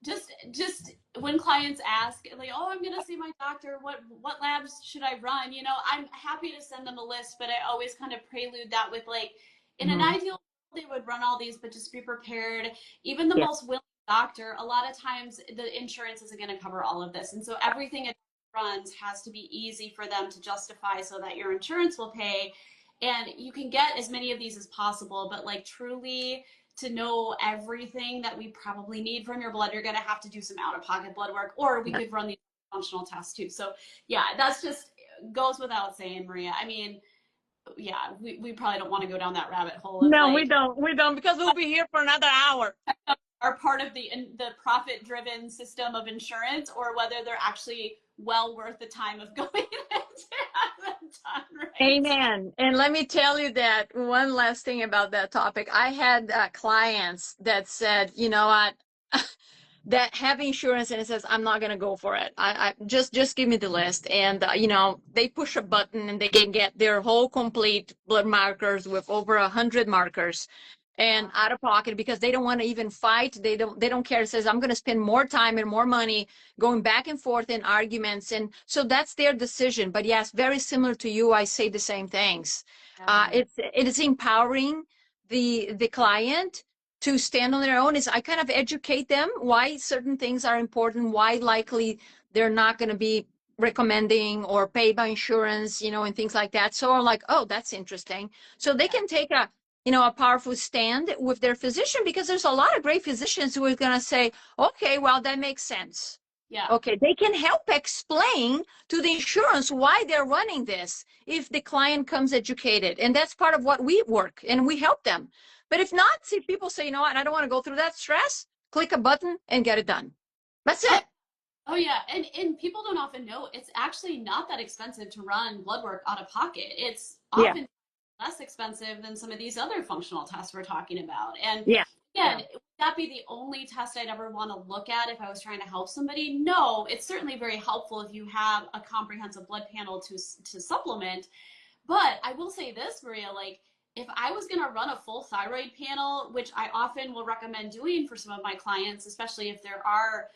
just when clients ask, like, oh, I'm going to see my doctor, what labs should I run? I'm happy to send them a list, but I always kind of prelude that with, like, in an Mhm. ideal world, they would run all these, but just be prepared. Even the Yeah. most willing doctor, a lot of times the insurance isn't going to cover all of this. And so everything it runs has to be easy for them to justify so that your insurance will pay. And you can get as many of these as possible, but like truly to know everything that we probably need from your blood, you're going to have to do some out-of-pocket blood work, or we Yeah. could run these functional tests too. So yeah, that's just goes without saying, Maria. I mean, yeah, we probably don't want to go down that rabbit hole of No, we like don't. We don't, because we'll be here for another hour. are part of the profit-driven system of insurance, or whether they're actually well worth the time of going to have them done right. Amen. And let me tell you that one last thing about that topic. I had clients that said, you know what, that have insurance, and it says, I'm not going to go for it. I just give me the list. And, they push a button and they can get their whole complete blood markers with over 100 markers and out of pocket, because they don't want to even fight. They don't care. It says, I'm going to spend more time and more money going back and forth in arguments. And so that's their decision. But yes, very similar to you, I say the same things. Yeah. It is empowering the client to stand on their own. Is I kind of educate them why certain things are important, why likely they're not going to be recommending or paid by insurance, and things like that. So I'm like, oh, that's interesting. So they can take a powerful stand with their physician, because there's a lot of great physicians who are going to say, okay, well, that makes sense. Yeah. Okay, they can help explain to the insurance why they're running this if the client comes educated. And that's part of what we work, and we help them. But if not, see, people say, you know what, I don't want to go through that stress, click a button and get it done. That's it. Oh yeah, and people don't often know it's actually not that expensive to run blood work out of pocket. It's Yeah. often less expensive than some of these other functional tests we're talking about. And Yeah. again, would that be the only test I'd ever want to look at if I was trying to help somebody? No, it's certainly very helpful if you have a comprehensive blood panel to supplement. But I will say this, Maria, like if I was going to run a full thyroid panel, which I often will recommend doing for some of my clients, especially if there are,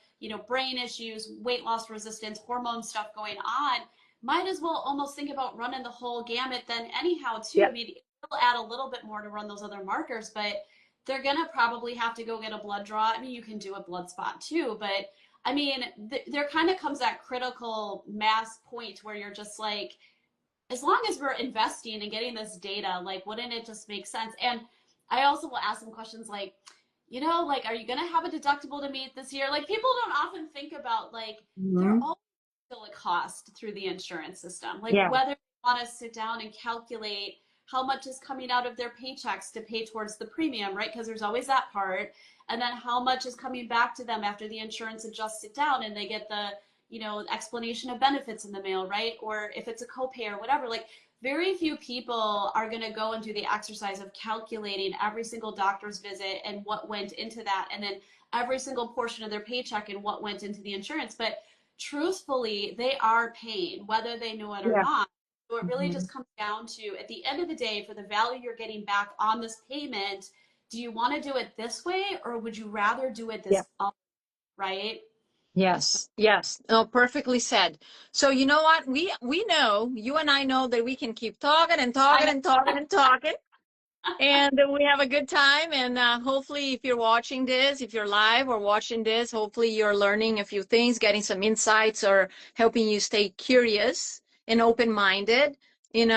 brain issues, weight loss resistance, hormone stuff going on, might as well almost think about running the whole gamut then anyhow too. Yeah. I mean, it'll add a little bit more to run those other markers, but they're going to probably have to go get a blood draw. I mean, you can do a blood spot too, but I mean, there kind of comes that critical mass point where you're just like, as long as we're investing and getting this data, like, wouldn't it just make sense? And I also will ask them questions like, like, are you going to have a deductible to meet this year? Like, people don't often think about, like, they're Mhm. all still a cost through the insurance system. Like, Yeah. whether they want to sit down and calculate how much is coming out of their paychecks to pay towards the premium, right? Because there's always that part. And then how much is coming back to them after the insurance adjusts it down and they get the, explanation of benefits in the mail, right? Or if it's a copay or whatever, like very few people are going to go and do the exercise of calculating every single doctor's visit and what went into that, and then every single portion of their paycheck and what went into the insurance. But truthfully, they are paying whether they know it or Yeah. not. So it really Mhm. just comes down to, at the end of the day, for the value you're getting back on this payment, do you want to do it this way, or would you rather do it Yeah. this other, right? So, Yes, yes. No, perfectly said. So you know what? We know, you and I know that we can keep talking and I talking know. and talking and talking. And we have a good time. And hopefully, if you're watching this, if you're live or watching this, hopefully you're learning a few things, getting some insights, or helping you stay curious and open-minded. We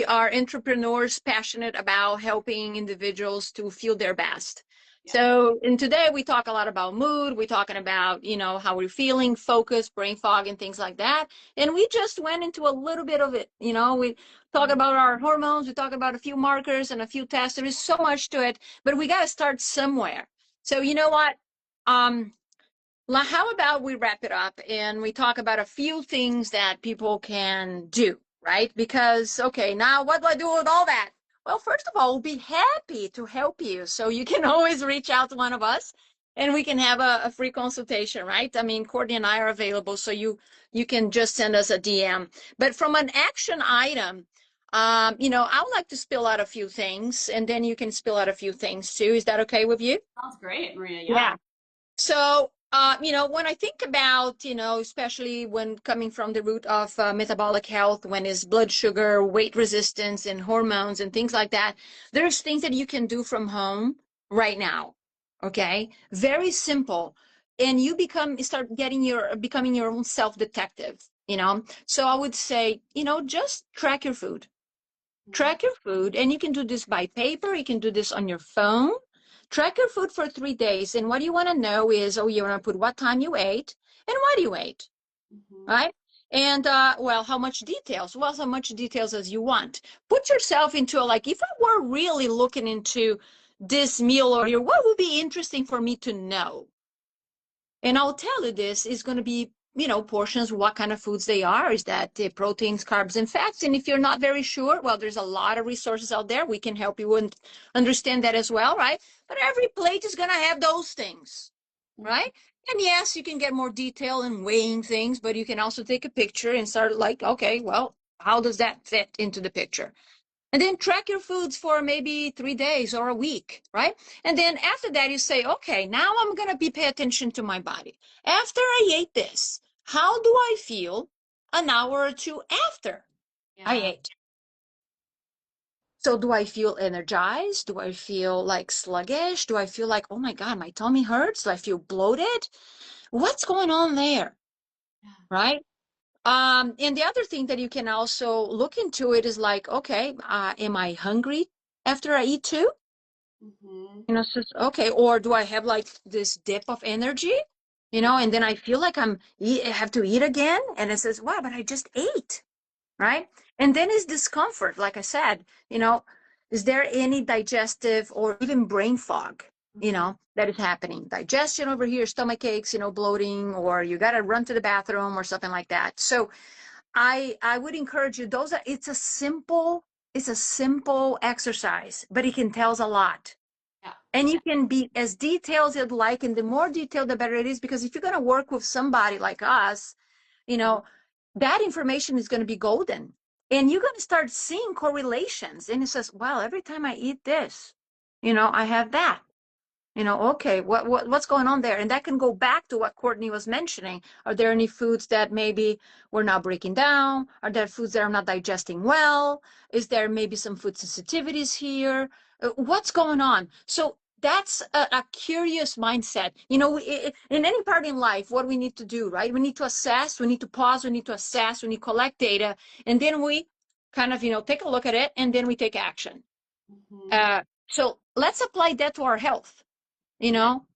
are entrepreneurs passionate about helping individuals to feel their best. Yeah. So, and today we talk a lot about mood. We're talking about, how we're feeling, focus, brain fog, and things like that. And we just went into a little bit of it. We talk about our hormones, we talk about a few markers and a few tests. There is so much to it, but we got to start somewhere. So you know what? Um, how about we wrap it up and we talk about a few things that people can do, right? Because, okay, now what do I do with all that? Well, first of all, we'll be happy to help you. So you can always reach out to one of us and we can have a free consultation, right? I mean, Courtney and I are available, so you can just send us a DM. But from an action item, I would like to spill out a few things and then you can spill out a few things too. Is that okay with you? Sounds great, Maria. Yeah. Yeah. So, when I think about, especially when coming from the root of metabolic health, when it's blood sugar, weight resistance, and hormones and things like that, there's things that you can do from home right now. Okay. Very simple. And you start becoming your own self-detective. So I would say, just track your food. Mhm. Track your food, and you can do this by paper. You can do this on your phone. Track your food for 3 days. And what you want to know is, you want to put what time you ate and what you ate, Mhm. right? And, how much details? Well, so much details as you want. Put yourself into like, if I were really looking into this meal or your, what would be interesting for me to know? And I'll tell you this is going to be, portions, what kind of foods they are. Is that the proteins, carbs, and fats? And if you're not very sure, well, there's a lot of resources out there. We can help you and understand that as well, right? But every plate is going to have those things, Mhm. right? And yes, you can get more detail in weighing things, but you can also take a picture and start like, okay, well, how does that fit into the picture? And then track your foods for maybe 3 days or a week, right? And then after that, you say, okay, now I'm going to be pay attention to my body. After I ate this, how do I feel an hour or two after I Yeah. ate? So do I feel energized? Do I feel like sluggish? Do I feel like, oh my God, my tummy hurts? Do I feel bloated? What's going on there, Yeah. right? And the other thing that you can also look into it is like, okay, am I hungry after I eat too? Mhm. Okay, or do I have like this dip of energy, and then I feel like I have to eat again, and it says, wow, but I just ate, right? And then is discomfort, like I said, is there any digestive or even brain fog, Mhm. that is happening? Digestion over here, stomach aches, bloating, or you got to run to the bathroom or something like that. So I would encourage you, it's a simple exercise, but it can tell us a lot. Yeah. And you can be as detailed as you'd like, and the more detailed, the better it is, because if you're going to work with somebody like us, you Mhm. know, that information is going to be golden. And you're going to start seeing correlations. And it says, well, every time I eat this, I have that. Okay, what's going on there? And that can go back to what Courtney was mentioning. Are there any foods that maybe we're not breaking down? Are there foods that I'm not digesting well? Is there maybe some food sensitivities here? What's going on? So that's a curious mindset. In any part in life, what we need to do, right? We need to assess, we need to pause, we need to assess, we need to collect data, and then we kind of, take a look at it, and then we take action. Mhm. So let's apply that to our health, you Yeah. know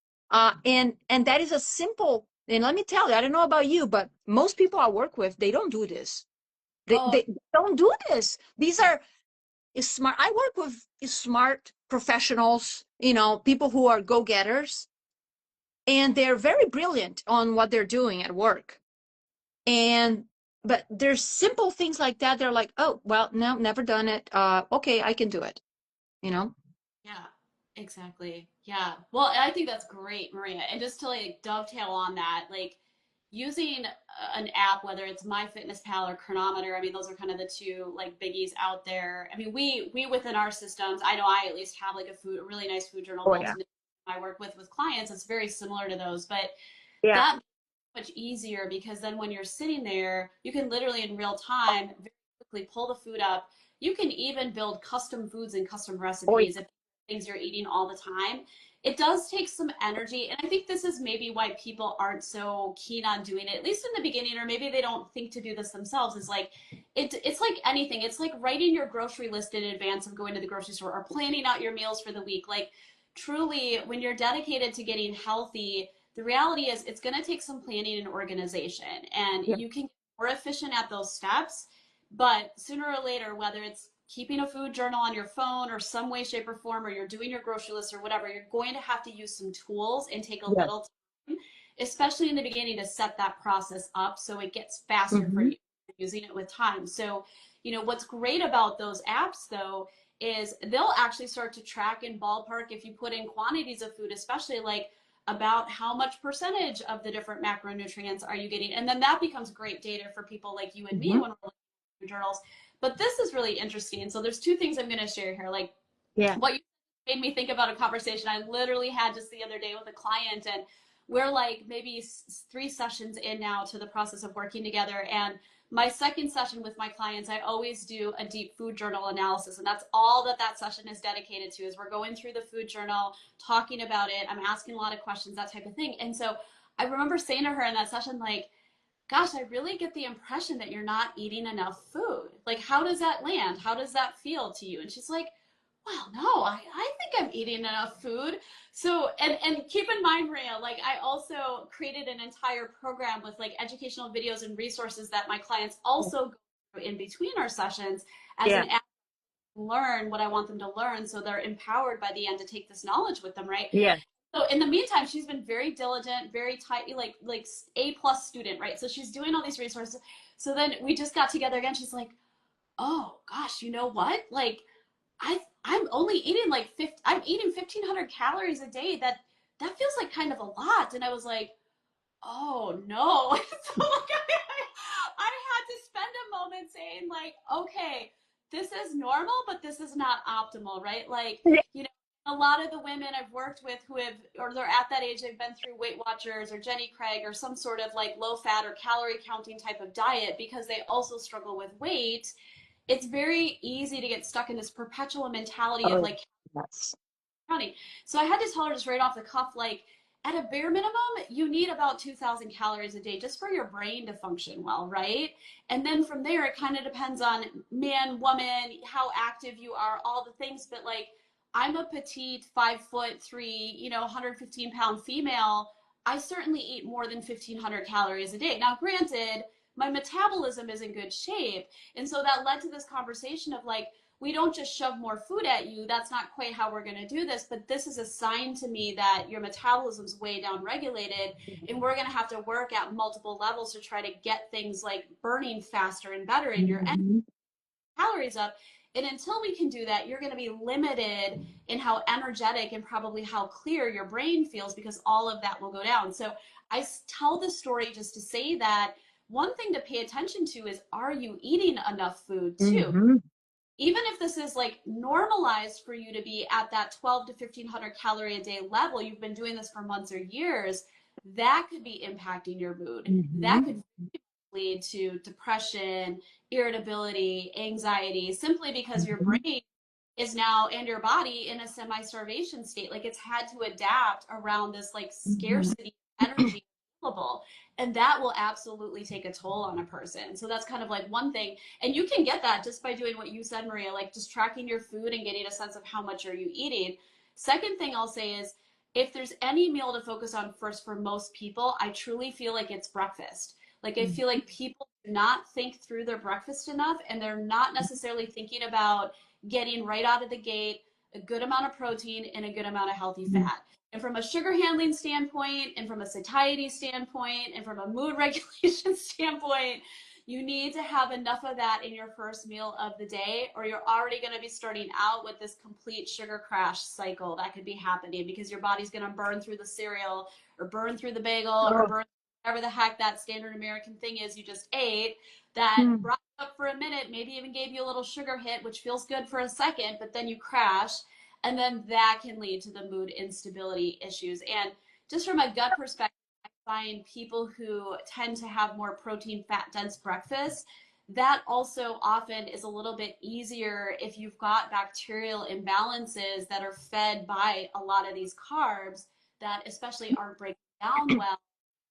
and that is a simple. And let me tell you, I don't know about you, but most people I work with, they don't do this. they, Oh, they don't do this. These yeah. are smart. I work with smart professionals, people who are go-getters, and they're very brilliant on what they're doing at work. But there's simple things like that. They're like, oh, well, no, never done it. Okay, I can do it, you know? Yeah, exactly. Yeah. Well, I think that's great, Maria. And just to like dovetail on that, like using an app, whether it's MyFitnessPal or Chronometer, I mean, those are kind of the two like biggies out there. I mean, we within our systems, I know I at least have like a really nice food journal Oh, built yeah. into I work with clients. It's very similar to those, but Yeah. that much easier because then when you're sitting there, you can literally in real time very quickly pull the food up. You can even build custom foods and custom Oh, yeah. recipes if things you're eating all the time. It does take some energy, and I think this is maybe why people aren't so keen on doing it, at least in the beginning, or maybe they don't think to do this themselves. Is like it's like anything. It's like writing your grocery list in advance of going to the grocery store or planning out your meals for the week. Like truly, when you're dedicated to getting healthy, the reality is it's going to take some planning and organization, and Yeah. you can get more efficient at those steps. But sooner or later, whether it's keeping a food journal on your phone or some way, shape, or form, or you're doing your grocery list or whatever, you're going to have to use some tools and take a Yeah. little time, especially in the beginning, to set that process up so it gets faster for Mm-hmm. you using it with time. So, what's great about those apps though is they'll actually start to track in ballpark if you put in quantities of food, especially like about how much percentage of the different macronutrients are you getting. And then that becomes great data for people like you and me Mm-hmm. when we're looking at journals. But this is really interesting. And so there's two things I'm going to share here. Like Yeah. what you made me think about a conversation I literally had just the other day with a client, and we're like maybe 3 sessions in now to the process of working together. And my second session with my clients, I always do a deep food journal analysis, and that's all that session is dedicated to. Is we're going through the food journal, talking about it, I'm asking a lot of questions, that type of thing. And so I remember saying to her in that session, like, gosh, I really get the impression that you're not eating enough food. Like, how does that land? How does that feel to you? And she's like, well, no, I think I'm eating enough food. So, and keep in mind, Maria, like I also created an entire program with like educational videos and resources that my clients also go through in between our sessions as Yeah. an learn what I want them to learn, so they're empowered by the end to take this knowledge with them, right? Yeah. So in the meantime, she's been very diligent, very tight, like A+ student, right? So she's doing all these resources. So then we just got together again. She's like, oh gosh, you know what? Like I'm only eating like I'm eating 1,500 calories a day. That feels like kind of a lot. And I was like, oh no. So like I had to spend a moment saying like, okay, this is normal, but this is not optimal, right? Like, a lot of the women I've worked with who have, or they're at that age, they've been through Weight Watchers or Jenny Craig or some sort of like low fat or calorie counting type of diet because they also struggle with weight. It's very easy to get stuck in this perpetual mentality of like Yes. counting. So I had to tell her just right off the cuff, like at a bare minimum, you need about 2,000 calories a day just for your brain to function well, right? And then from there, it kind of depends on man, woman, how active you are, all the things. But like, I'm a petite 5'3", 115-pound female. I certainly eat more than 1,500 calories a day. Now, granted, my metabolism is in good shape. And so that led to this conversation of like, we don't just shove more food at you. That's not quite how we're going to do this, but this is a sign to me that your metabolism's way down regulated, and we're going to have to work at multiple levels to try to get things like burning faster and better in your calories up. And until we can do that, you're going to be limited in how energetic and probably how clear your brain feels, because all of that will go down. So I tell this story just to say that one thing to pay attention to is, are you eating enough food too? Mm-hmm. Even if this is like normalized for you to be at that 12 to 1,500 calorie a day level, you've been doing this for months or years, that could be impacting your mood. Mm-hmm. That could lead to depression, irritability, anxiety, simply because your brain is now, and your body, in a semi-starvation state. Like it's had to adapt around this like scarcity of energy available. And that will absolutely take a toll on a person. So that's kind of like one thing. And you can get that just by doing what you said, Maria, like just tracking your food and getting a sense of how much are you eating. Second thing I'll say is, if there's any meal to focus on first for most people, I truly feel like it's breakfast. Like I feel like people do not think through their breakfast enough, and they're not necessarily thinking about getting right out of the gate a good amount of protein and a good amount of healthy fat. And from a sugar handling standpoint, and from a satiety standpoint, and from a mood regulation standpoint, you need to have enough of that in your first meal of the day, or you're already going to be starting out with this complete sugar crash cycle that could be happening because your body's going to burn through the cereal or burn through the bagel or Oh. burn whatever the heck that standard American thing is you just ate that Hmm. brought you up for a minute, maybe even gave you a little sugar hit, which feels good for a second, but then you crash. And then that can lead to the mood instability issues. And just from a gut perspective, I find people who tend to have more protein, fat dense breakfast, that also often is a little bit easier if you've got bacterial imbalances that are fed by a lot of these carbs that especially aren't breaking down well.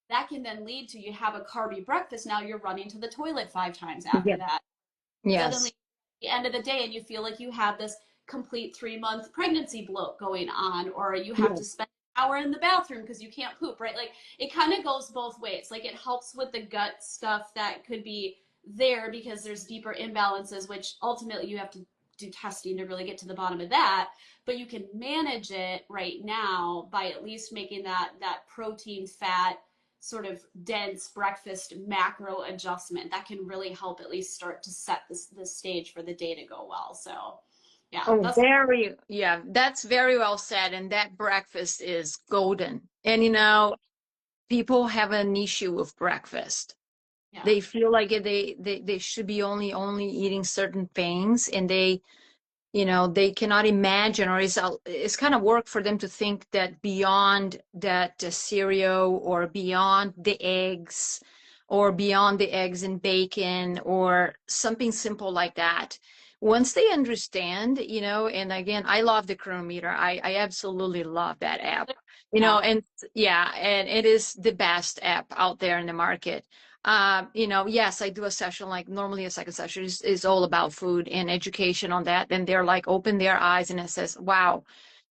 That can then lead to you have a carby breakfast. Now you're running to the toilet 5 times after Yeah. that. Suddenly Yes. at the end of the day and you feel like you have this complete 3-month pregnancy bloat going on, or you have to Yes. spend an hour in the bathroom because you can't poop, right? Like it kind of goes both ways. Like it helps with the gut stuff that could be there because there's deeper imbalances, which ultimately you have to do testing to really get to the bottom of that. But you can manage it right now by at least making that protein fat sort of dense breakfast macro adjustment that can really help at least start to set the stage for the day to go well. So yeah, Oh, that's yeah, that's very well said. And that breakfast is golden. And people have an issue with breakfast. yeah. They feel like they should be only eating certain things, and they cannot imagine, or it's kind of work for them to think that beyond that cereal, or beyond the eggs, or beyond the eggs and bacon, or something simple like that. Once they understand, and again, I love the chronometer. I absolutely love that app. Yeah. And yeah, and it is the best app out there in the market. Yes, I do a session, like normally a second session is all about food and education on that. And they're like, open their eyes, and it says, wow,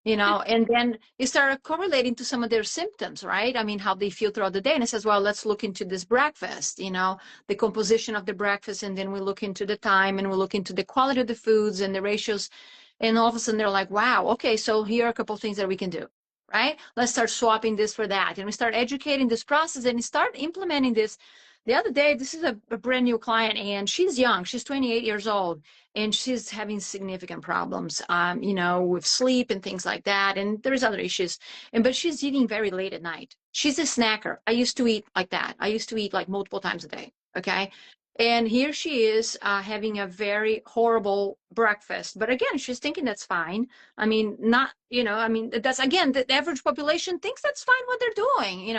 and then you start correlating to some of their symptoms, right? I mean, how they feel throughout the day. And it says, well, let's look into this breakfast, the composition of the breakfast. And then we look into the time, and we look into the quality of the foods and the ratios. And all of a sudden they're like, wow, okay, so here are a couple of things that we can do. Right? Let's start swapping this for that. And we start educating this process, and we start implementing this. The other day, this is a brand new client, and she's young. She's 28 years old, and she's having significant problems, with sleep and things like that. And there's other issues. But she's eating very late at night. She's a snacker. I used to eat like that. I used to eat like multiple times a day. Okay. And here she is having a very horrible breakfast. But again, she's thinking that's fine. I mean, that's, again, the average population thinks that's fine what they're doing.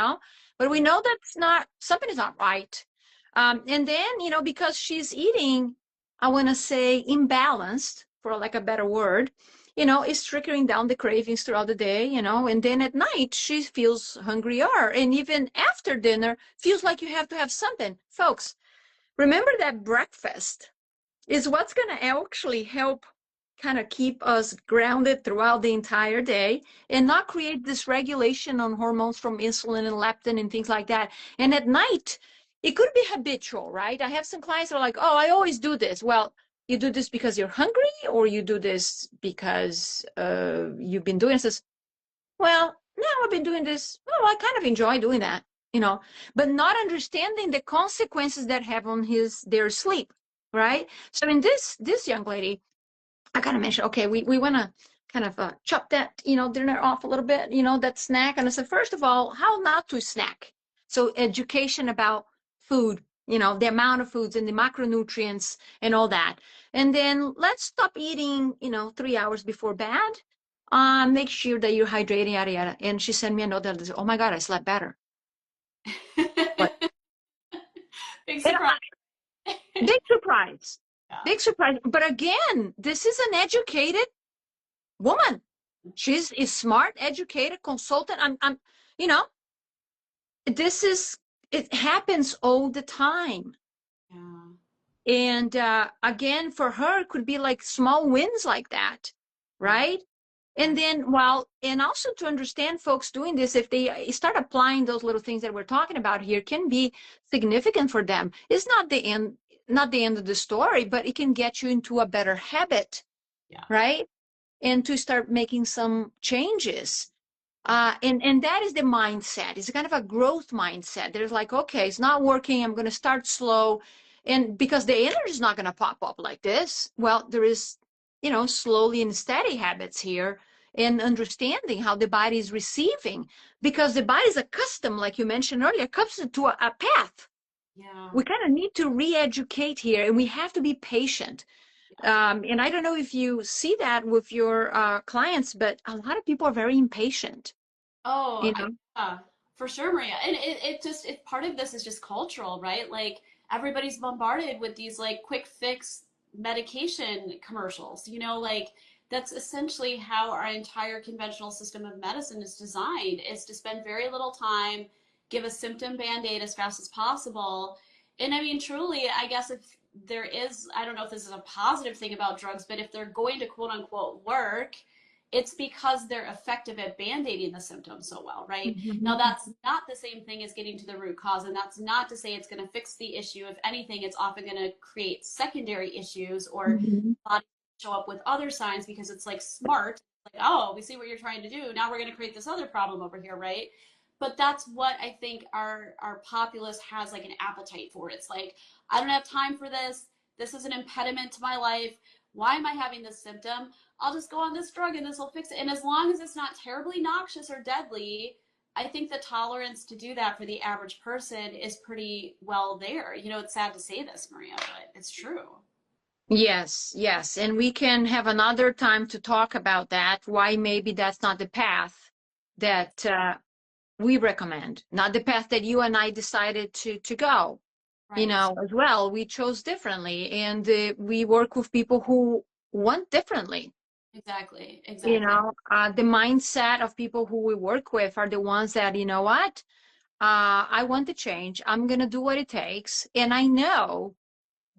But we know that's not, something is not right. And then, because she's eating, I want to say imbalanced, for like a better word, is trickling down the cravings throughout the day, and then at night she feels hungrier. And even after dinner, feels like you have to have something. Folks, remember that breakfast is what's going to actually help kind of keep us grounded throughout the entire day, and not create this regulation on hormones from insulin and leptin and things like that. And at night, it could be habitual, right? I have some clients that are like, oh, I always do this. Well, you do this because you're hungry, or you do this because you've been doing this. Well, no, I've been doing this. Oh, I kind of enjoy doing that, but not understanding the consequences that have on their sleep, right? So in this young lady, I kind of mentioned, okay, we want to kind of chop that, dinner off a little bit, that snack. And I said, first of all, how not to snack. So education about food, the amount of foods and the macronutrients and all that. And then let's stop eating, 3 hours before bed. Make sure that you're hydrating, yada, yada. And she sent me a note that said, oh my God, I slept better. But, Big and surprise. big surprise. Yeah. Big surprise. But again, this is an educated woman. She's a smart, educated consultant. You know, it happens all the time. Yeah. And again, for her, it could be like small wins like that, right? And then, and also to understand folks doing this, if they start applying those little things that we're talking about here, can be significant for them. It's not the end of the story, but it can get you into a better habit, Yeah. right? And to start making some changes. And that is the mindset. It's kind of a growth mindset. There's like, okay, it's not working. I'm going to start slow. And because the energy is not going to pop up like this, well, there is, slowly and steady habits here and understanding how the body is receiving, because the body is accustomed, like you mentioned earlier, accustomed to a path. Yeah. We kind of need to re-educate here, and we have to be patient. And I don't know if you see that with your clients, but a lot of people are very impatient, Oh, you know? yeah, for sure, Maria. And part of this is just cultural, right? Like everybody's bombarded with these like quick fix medication commercials, like that's essentially how our entire conventional system of medicine is designed, is to spend very little time, give a symptom band-aid as fast as possible. And I mean, truly, I guess if there is, I don't know if this is a positive thing about drugs, but if they're going to quote unquote work, it's because they're effective at band-aiding the symptoms so well, right? Now, Mhm. that's not the same thing as getting to the root cause, and that's not to say it's going to fix the issue. If anything, it's often going to create secondary issues, or Mhm. body show up with other signs because it's like smart, like, oh, we see what you're trying to do. Now we're going to create this other problem over here, right? But that's what I think our populace has like an appetite for. It's like, I don't have time for this. This is an impediment to my life. Why am I having this symptom? I'll just go on this drug and this will fix it. And as long as it's not terribly noxious or deadly, I think the tolerance to do that for the average person is pretty well there. It's sad to say this, Maria, but it's true. Yes, yes. And we can have another time to talk about that, why maybe that's not the path that we recommend, not the path that you and I decided to go, Right. as well. We chose differently, and we work with people who want differently. Exactly. Exactly. The mindset of people who we work with are the ones that, you know what, I want to change. I'm going to do what it takes. And I know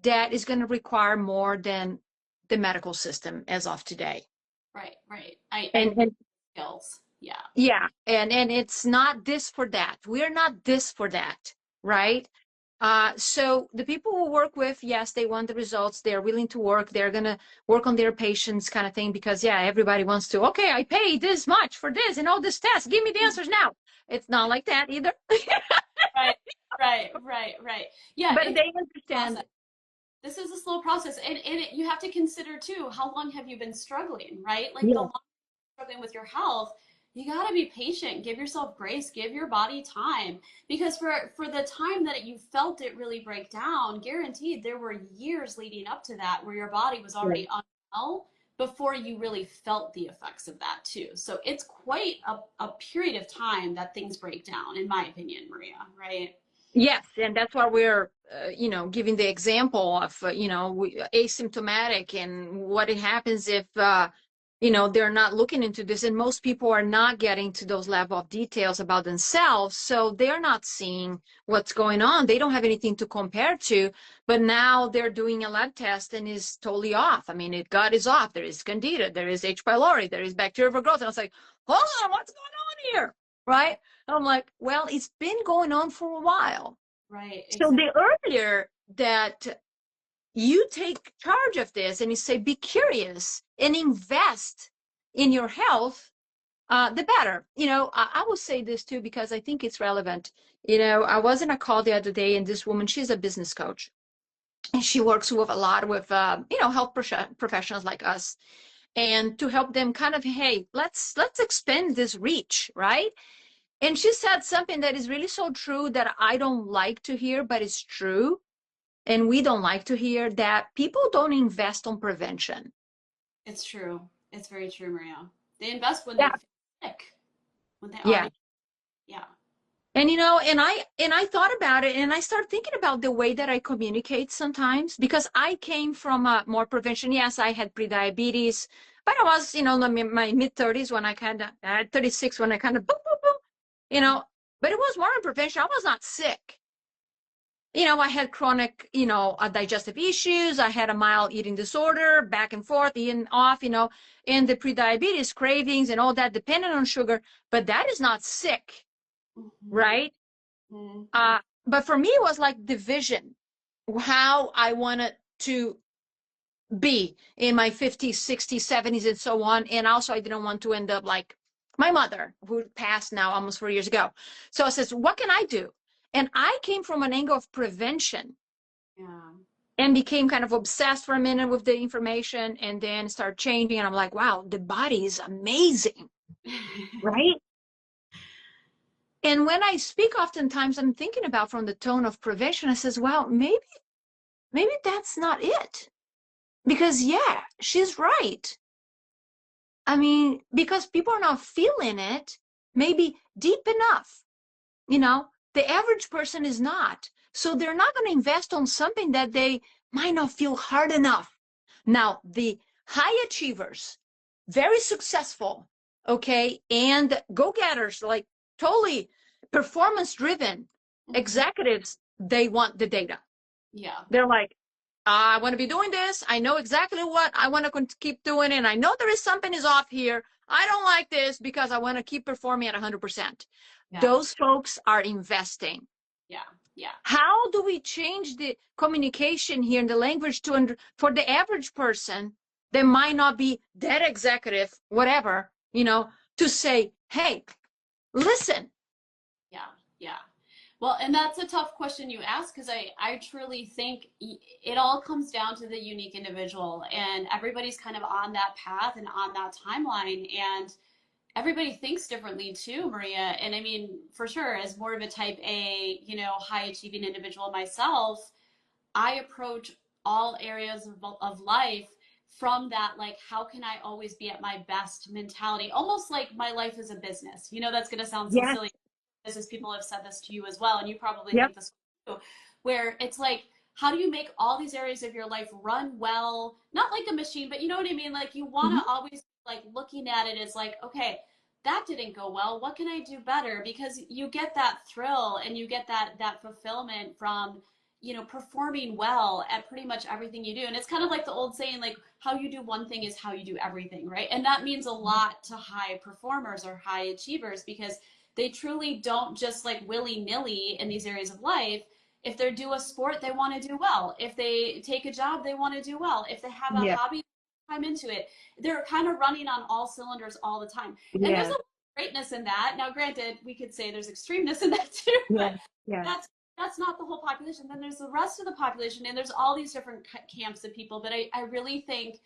that is going to require more than the medical system as of today. Right. Right. I And, need and skills. Yeah. yeah, and it's not this for that. We're not this for that, Yeah. right? So the people who work with, yes, they want the results. They're willing to work. They're gonna work on their patients, kind of thing, because yeah, everybody wants to. Okay, I pay this much for this and all this test. Give me the answers now. It's not like that either. Right. Right. Right. Right. Yeah. But It's they a process. understand. This is a slow process, and you have to consider too, how long have you been struggling, right? Like the Yeah. longer you're struggling with your health, you got to be patient, give yourself grace, give your body time, because for the time that you felt it really break down, guaranteed there were years leading up to that where your body was Yeah. already unwell before you really felt the effects of that too. So it's quite a period of time that things break down, in my opinion, Maria, right? Yes, and that's why we're, giving the example of, asymptomatic and what it happens if, they're not looking into this. And most people are not getting to those level of details about themselves. So they're not seeing what's going on. They don't have anything to compare to. But now they're doing a lab test and is totally off. I mean, gut is off. There is candida. There is H. pylori. There is bacterial overgrowth. And I was like, hold on, what's going on here? Right? I'm like, well, it's been going on for a while. Right, So exactly. the earlier that you take charge of this and you say, be curious and invest in your health, the better. I will say this too, because I think it's relevant. I was in a call the other day, and this woman, she's a business coach, and she works with a lot with, health professionals like us, and to help them kind of, hey, let's expand this reach, right? And she said something that is really so true that I don't like to hear, but it's true. And we don't like to hear that people don't invest on prevention. It's true. It's very true, Maria. They invest when they Yeah. feel sick, when they Yeah. already, yeah. And I thought about it, and I started thinking about the way that I communicate sometimes, because I came from a more prevention. Yes, I had prediabetes, but I was, in my mid-30s when I kind of, 36 when I kind of, boom, boom, boom, but it was more in prevention. I was not sick. I had chronic, digestive issues. I had a mild eating disorder, back and forth, eating off, and the prediabetes cravings and all that, dependent on sugar. But that is not sick, Mm-hmm. right? Mm-hmm. But for me, it was like the vision, how I wanted to be in my 50s, 60s, 70s, and so on. And also, I didn't want to end up like my mother, who passed now almost 4 years ago. So I says, what can I do? And I came from an angle of prevention. Yeah. And became kind of obsessed for a minute with the information, and then started changing. And I'm like, wow, the body is amazing, right? And when I speak, oftentimes I'm thinking about from the tone of prevention, I says, well, maybe that's not it. Because yeah, she's right. I mean, because people are not feeling it, maybe deep enough, the average person is not. So they're not going to invest on something that they might not feel hard enough. Now, the high achievers, very successful, okay, and go-getters, like totally performance-driven executives, they want the data. Yeah. They're like, I want to be doing this. I know exactly what I want to keep doing. And I know there is something is off here. I don't like this because I want to keep performing at 100%. Yeah. Those folks are investing. Yeah. Yeah. How do we change the communication here in the language for the average person that might not be that executive, whatever, to say, hey, listen. Yeah. Yeah. Well, and that's a tough question you ask, because I truly think it all comes down to the unique individual, and everybody's kind of on that path and on that timeline, and everybody thinks differently too, Maria. And I mean, for sure, as more of a type A, high achieving individual myself, I approach all areas of life from that, like, how can I always be at my best mentality? Almost like my life is a business. That's going to sound so Yes. silly. Business people have said this to you as well, and you probably Yep. think this too, where it's like, how do you make all these areas of your life run well? Not like a machine, but you know what I mean? Like, you want to always, like, looking at it as like, okay, that didn't go well. What can I do better? Because you get that thrill and you get that fulfillment from, performing well at pretty much everything you do. And it's kind of like the old saying, like, how you do one thing is how you do everything, right? And that means a lot to high performers or high achievers, because they truly don't just, like, willy-nilly in these areas of life. If they do a sport, they want to do well. If they take a job, they want to do well. If they have a Yeah. hobby, time into it. They're kind of running on all cylinders all the time. And Yeah. there's a greatness in that. Now, granted, we could say there's extremeness in that too, but that's not the whole population. Then there's the rest of the population, and there's all these different camps of people. But I really think,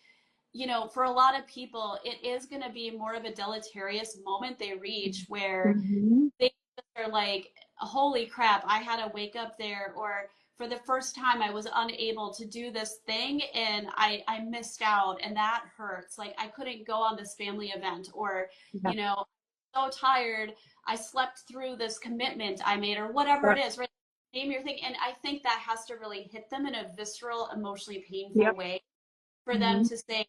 for a lot of people, it is going to be more of a deleterious moment they reach where they are like, holy crap, I had to wake up there, or for the first time I was unable to do this thing and I missed out, and that hurts. Like, I couldn't go on this family event, or, so tired, I slept through this commitment I made, or whatever it is, right? Name your thing. And I think that has to really hit them in a visceral, emotionally painful way for them to say,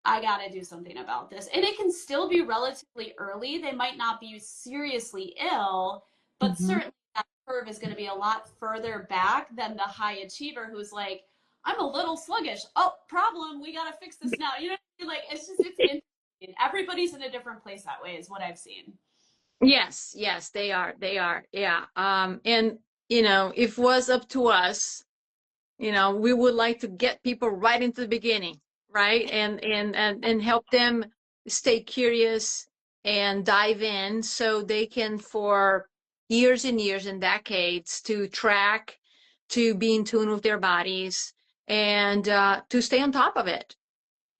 I got to do something about this. And it can still be relatively early. They might not be seriously ill, but certainly that curve is going to be a lot further back than the high achiever who's like, I'm a little sluggish. Oh, problem. We got to fix this now. Like, it's interesting. Everybody's in a different place that way, is what I've seen. Yes, they are. Yeah. And if it was up to us, we would like to get people right into the beginning, right? And help them stay curious and dive in, so they can, for years and years and decades, to track, to be in tune with their bodies, and to stay on top of it.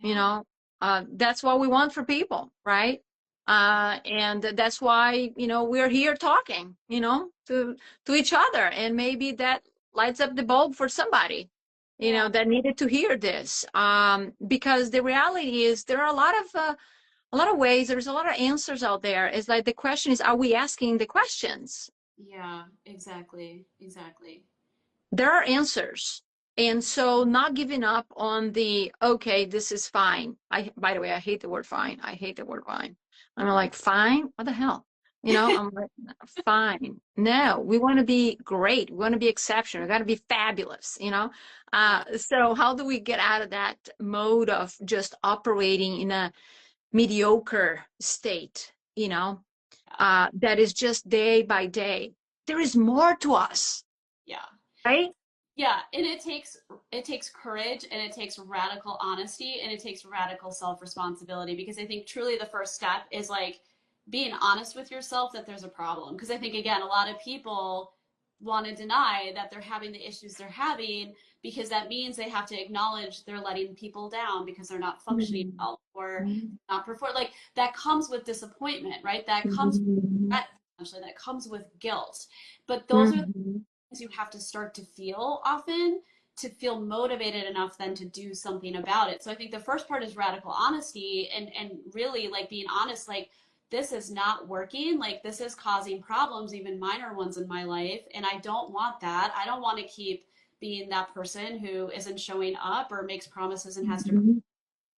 That's what we want for people, right? And that's why, we're here talking, to each other, and maybe that lights up the bulb for somebody, that needed to hear this. Because the reality is, there are a lot of ways, there's a lot of answers out there. It's like, the question is, are we asking the questions? Yeah, exactly. There are answers. And so, not giving up on the, okay, this is fine. By the way, I hate the word fine. I hate the word fine. I'm like, fine? What the hell? I'm like, fine. No, we want to be great. We want to be exceptional. We got to be fabulous, So how do we get out of that mode of just operating in a mediocre state, that is just day by day? There is more to us. Yeah. Right? Yeah, and it takes courage, and it takes radical honesty, and it takes radical self-responsibility, because I think truly the first step is, like, being honest with yourself that there's a problem. Because I think, again, a lot of people want to deny that they're having the issues they're having, because that means they have to acknowledge they're letting people down because they're not functioning well or not perform. Like, that comes with disappointment, right? That comes with regret, essentially, that comes with guilt. But those are the things you have to start to feel often to feel motivated enough then to do something about it. So I think the first part is radical honesty, and really like being honest, like, this is not working, like this is causing problems, even minor ones in my life, and I don't want that. I don't want to keep being that person who isn't showing up or makes promises and has to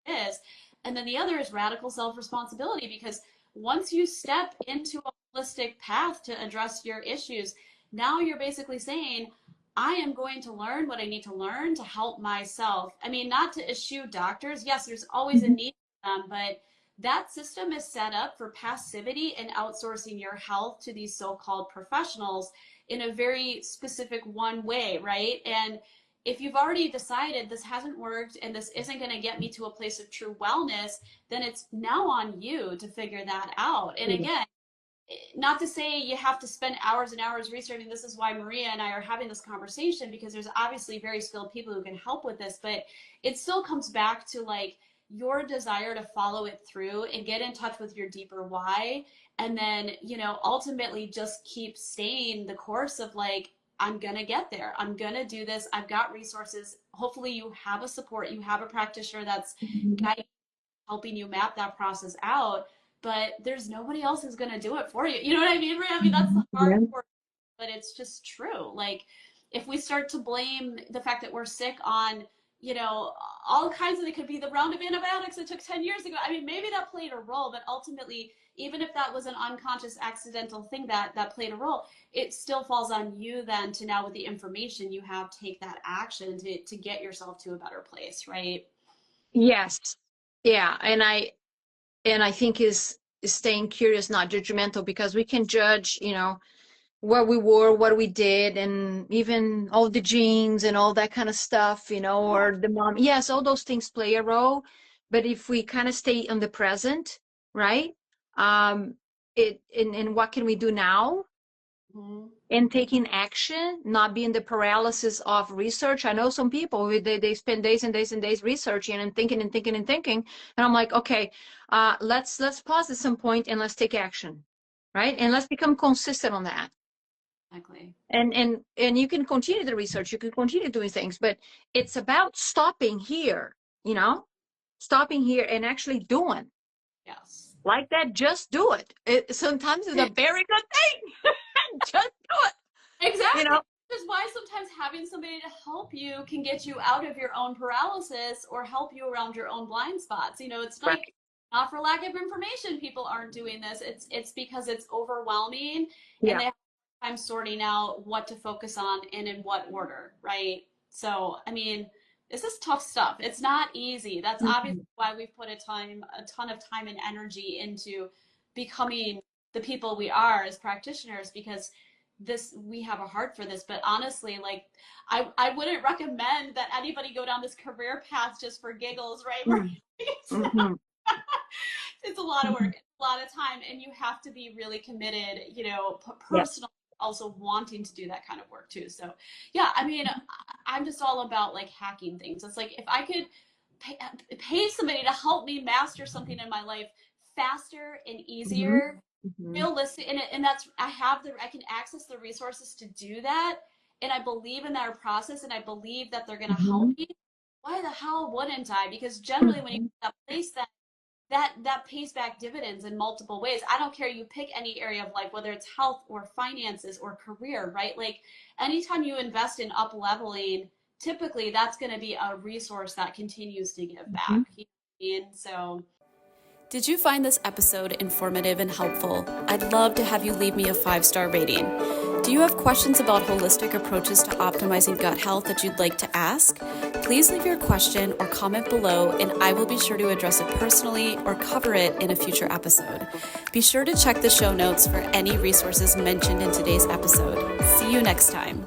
is. And then the other is radical self-responsibility, because once you step into a holistic path to address your issues, now you're basically saying, I am going to learn what I need to learn to help myself. I mean, not to eschew doctors. Yes, there's always a need for them, but that system is set up for passivity and outsourcing your health to these so-called professionals in a very specific one way, right? And if you've already decided this hasn't worked and this isn't going to get me to a place of true wellness, then it's now on you to figure that out. And again, not to say you have to spend hours and hours researching. This is why Maria and I are having this conversation, because there's obviously very skilled people who can help with this, but it still comes back to like your desire to follow it through and get in touch with your deeper why. And then, you know, ultimately just keep staying the course of like, I'm going to get there. I'm going to do this. I've got resources. Hopefully you have a support. You have a practitioner that's guiding, helping you map that process out, but there's nobody else who's going to do it for you. You know what I mean, Ray? I mean, that's the hard part, but it's just true. Like, if we start to blame the fact that we're sick on, you know, all kinds of, it could be the round of antibiotics it took 10 years ago. I mean, maybe that played a role, but ultimately, even if that was an unconscious accidental thing that played a role, it still falls on you then to now, with the information you have, take that action to get yourself to a better place, right? Yes. Yeah. And I think is staying curious, not judgmental, because we can judge, you know, where we were, what we did, and even all the genes and all that kind of stuff, you know, or the mom. Yes, all those things play a role. But if we kind of stay in the present, right? And what can we do now? And taking action, not being the paralysis of research. I know some people, they spend days and days and days researching and thinking and thinking and thinking. And I'm like, okay, let's pause at some point and let's take action, right? And let's become consistent on that. Exactly. And you can continue the research, you can continue doing things, but it's about stopping here, you know, stopping here and actually doing. Yes. Like that, just do it. It sometimes is a very good thing. Just do it. Exactly. You know? Which is why sometimes having somebody to help you can get you out of your own paralysis or help you around your own blind spots. You know, it's not, Right. not for lack of information people aren't doing this. It's because it's overwhelming, Yeah. and they have time sorting out what to focus on and in what order, right? So, I mean, this is tough stuff. It's not easy. That's obviously why we've put a ton of time and energy into becoming the people we are as practitioners, because we have a heart for this. But honestly, like, I wouldn't recommend that anybody go down this career path just for giggles, right? It's a lot of work, a lot of time, and you have to be really committed, you know, personally, also wanting to do that kind of work too. So yeah, I mean, I'm just all about like hacking things. It's like, if I could pay somebody to help me master something in my life faster and easier, realistic, and that's, I can access the resources to do that, and I believe in that process, and I believe that they're going to help me, why the hell wouldn't I? Because generally when you get that place, that pays back dividends in multiple ways. I don't care, you pick any area of life, whether it's health or finances or career, right? Like, anytime you invest in up leveling, typically that's going to be a resource that continues to give back. You know what I mean? So, did you find this episode informative and helpful? I'd love to have you leave me a 5-star rating. Do you have questions about holistic approaches to optimizing gut health that you'd like to ask? Please leave your question or comment below, and I will be sure to address it personally or cover it in a future episode. Be sure to check the show notes for any resources mentioned in today's episode. See you next time.